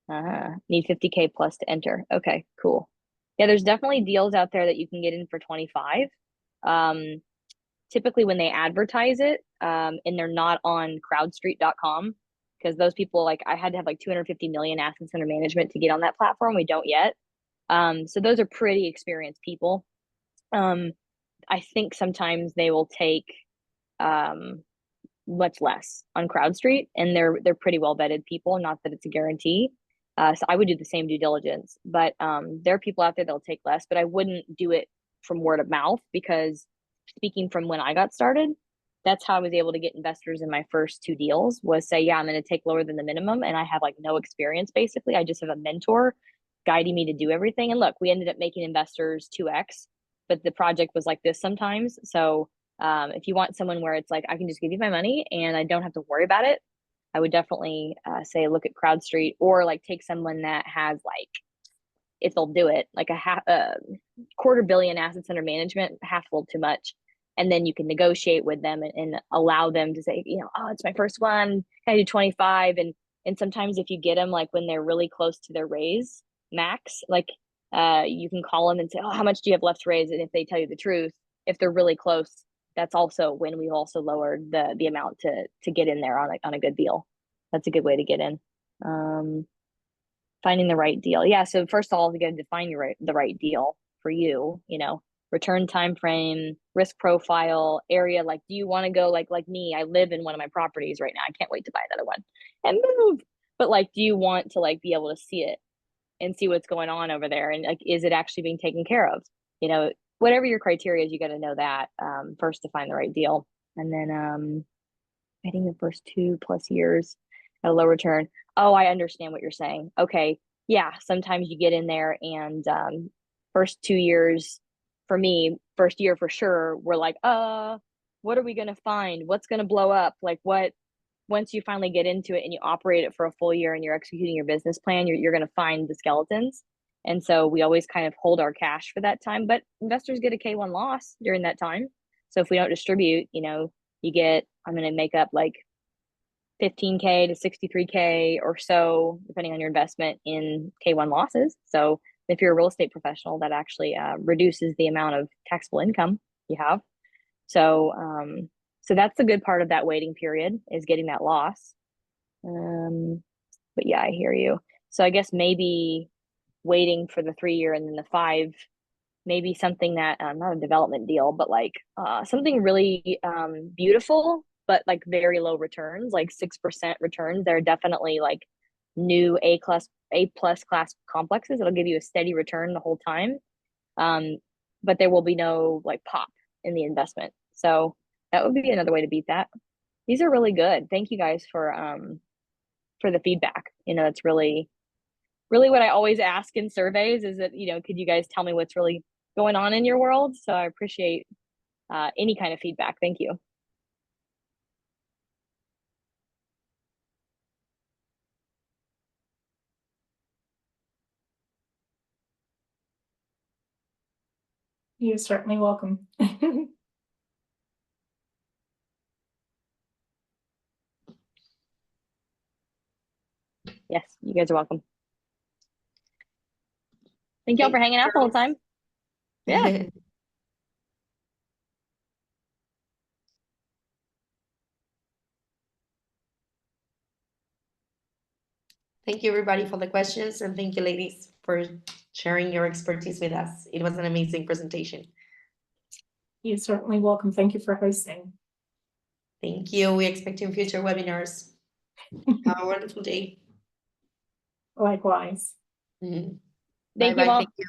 Need 50K plus to enter. Okay, cool. Yeah, there's definitely deals out there that you can get in for 25. Typically when they advertise it, and they're not on crowdstreet.com, because those people, like I had to have like 250 million assets under management to get on that platform. We don't yet. So those are pretty experienced people. I think sometimes they will take much less on CrowdStreet, and they're pretty well vetted people. Not that it's a guarantee. So I would do the same due diligence, but there are people out there that'll take less. But I wouldn't do it from word of mouth because speaking from when I got started, that's how I was able to get investors in my first 2 deals was say, yeah, I'm going to take lower than the minimum. And I have like no experience. Basically, I just have a mentor guiding me to do everything. And look, we ended up making investors 2x, but the project was like this sometimes. So if you want someone where it's like, I can just give you my money and I don't have to worry about it, I would definitely say, look at CrowdStreet, or like take someone that has like, if they'll do it, like a quarter billion assets under management, half a little too much. And then you can negotiate with them and allow them to say, you know, oh, it's my first one. Can I do 25? And sometimes if you get them like when they're really close to their raise max, like you can call them and say, oh, how much do you have left to raise? And if they tell you the truth, if they're really close, that's also when we've also lowered the amount to get in there on a good deal. That's a good way to get in. Finding the right deal. Yeah. So first of all, you got to define the right deal for you, you know, return time frame, risk profile, area. Like, do you want to go like me? I live in one of my properties right now. I can't wait to buy another one and move. But like, do you want to like be able to see it and see what's going on over there? And like, is it actually being taken care of? You know, whatever your criteria is, you got to know that first to find the right deal. And then I think the first 2+ years at a low return. Oh, I understand what you're saying. Okay. Yeah. Sometimes you get in there and first 2 years for me, first year for sure, we're like, what are we going to find? What's going to blow up? Like once you finally get into it and you operate it for a full year and you're executing your business plan, you're going to find the skeletons. And so we always kind of hold our cash for that time, but investors get a K1 loss during that time. So if we don't distribute, you know, you get, I'm going to make up like 15K to 63K or so, depending on your investment in K1 losses. So if you're a real estate professional, that actually reduces the amount of taxable income you have. So, so that's the good part of that waiting period is getting that loss. But yeah, I hear you. So I guess maybe waiting for the 3 year and then the 5, maybe something that not a development deal, but like something really beautiful, but like very low returns, like 6% returns. They're definitely like new A+ class complexes. It'll give you a steady return the whole time, but there will be no like pop in the investment. So that would be another way to beat that. These are really good. Thank you guys for the feedback. You know, it's really what I always ask in surveys is that, you know, could you guys tell me what's really going on in your world? So I appreciate any kind of feedback. Thank you. You're certainly welcome. Yes, you guys are welcome. Thank y'all for hanging out the whole time. Yeah. Thank you, everybody, for the questions, and thank you, ladies, for sharing your expertise with us. It was an amazing presentation. You're certainly welcome. Thank you for hosting. Thank you. We expect you in future webinars. Have a wonderful day. Likewise. Mhm. Thank Bye-bye. you all. Thank you.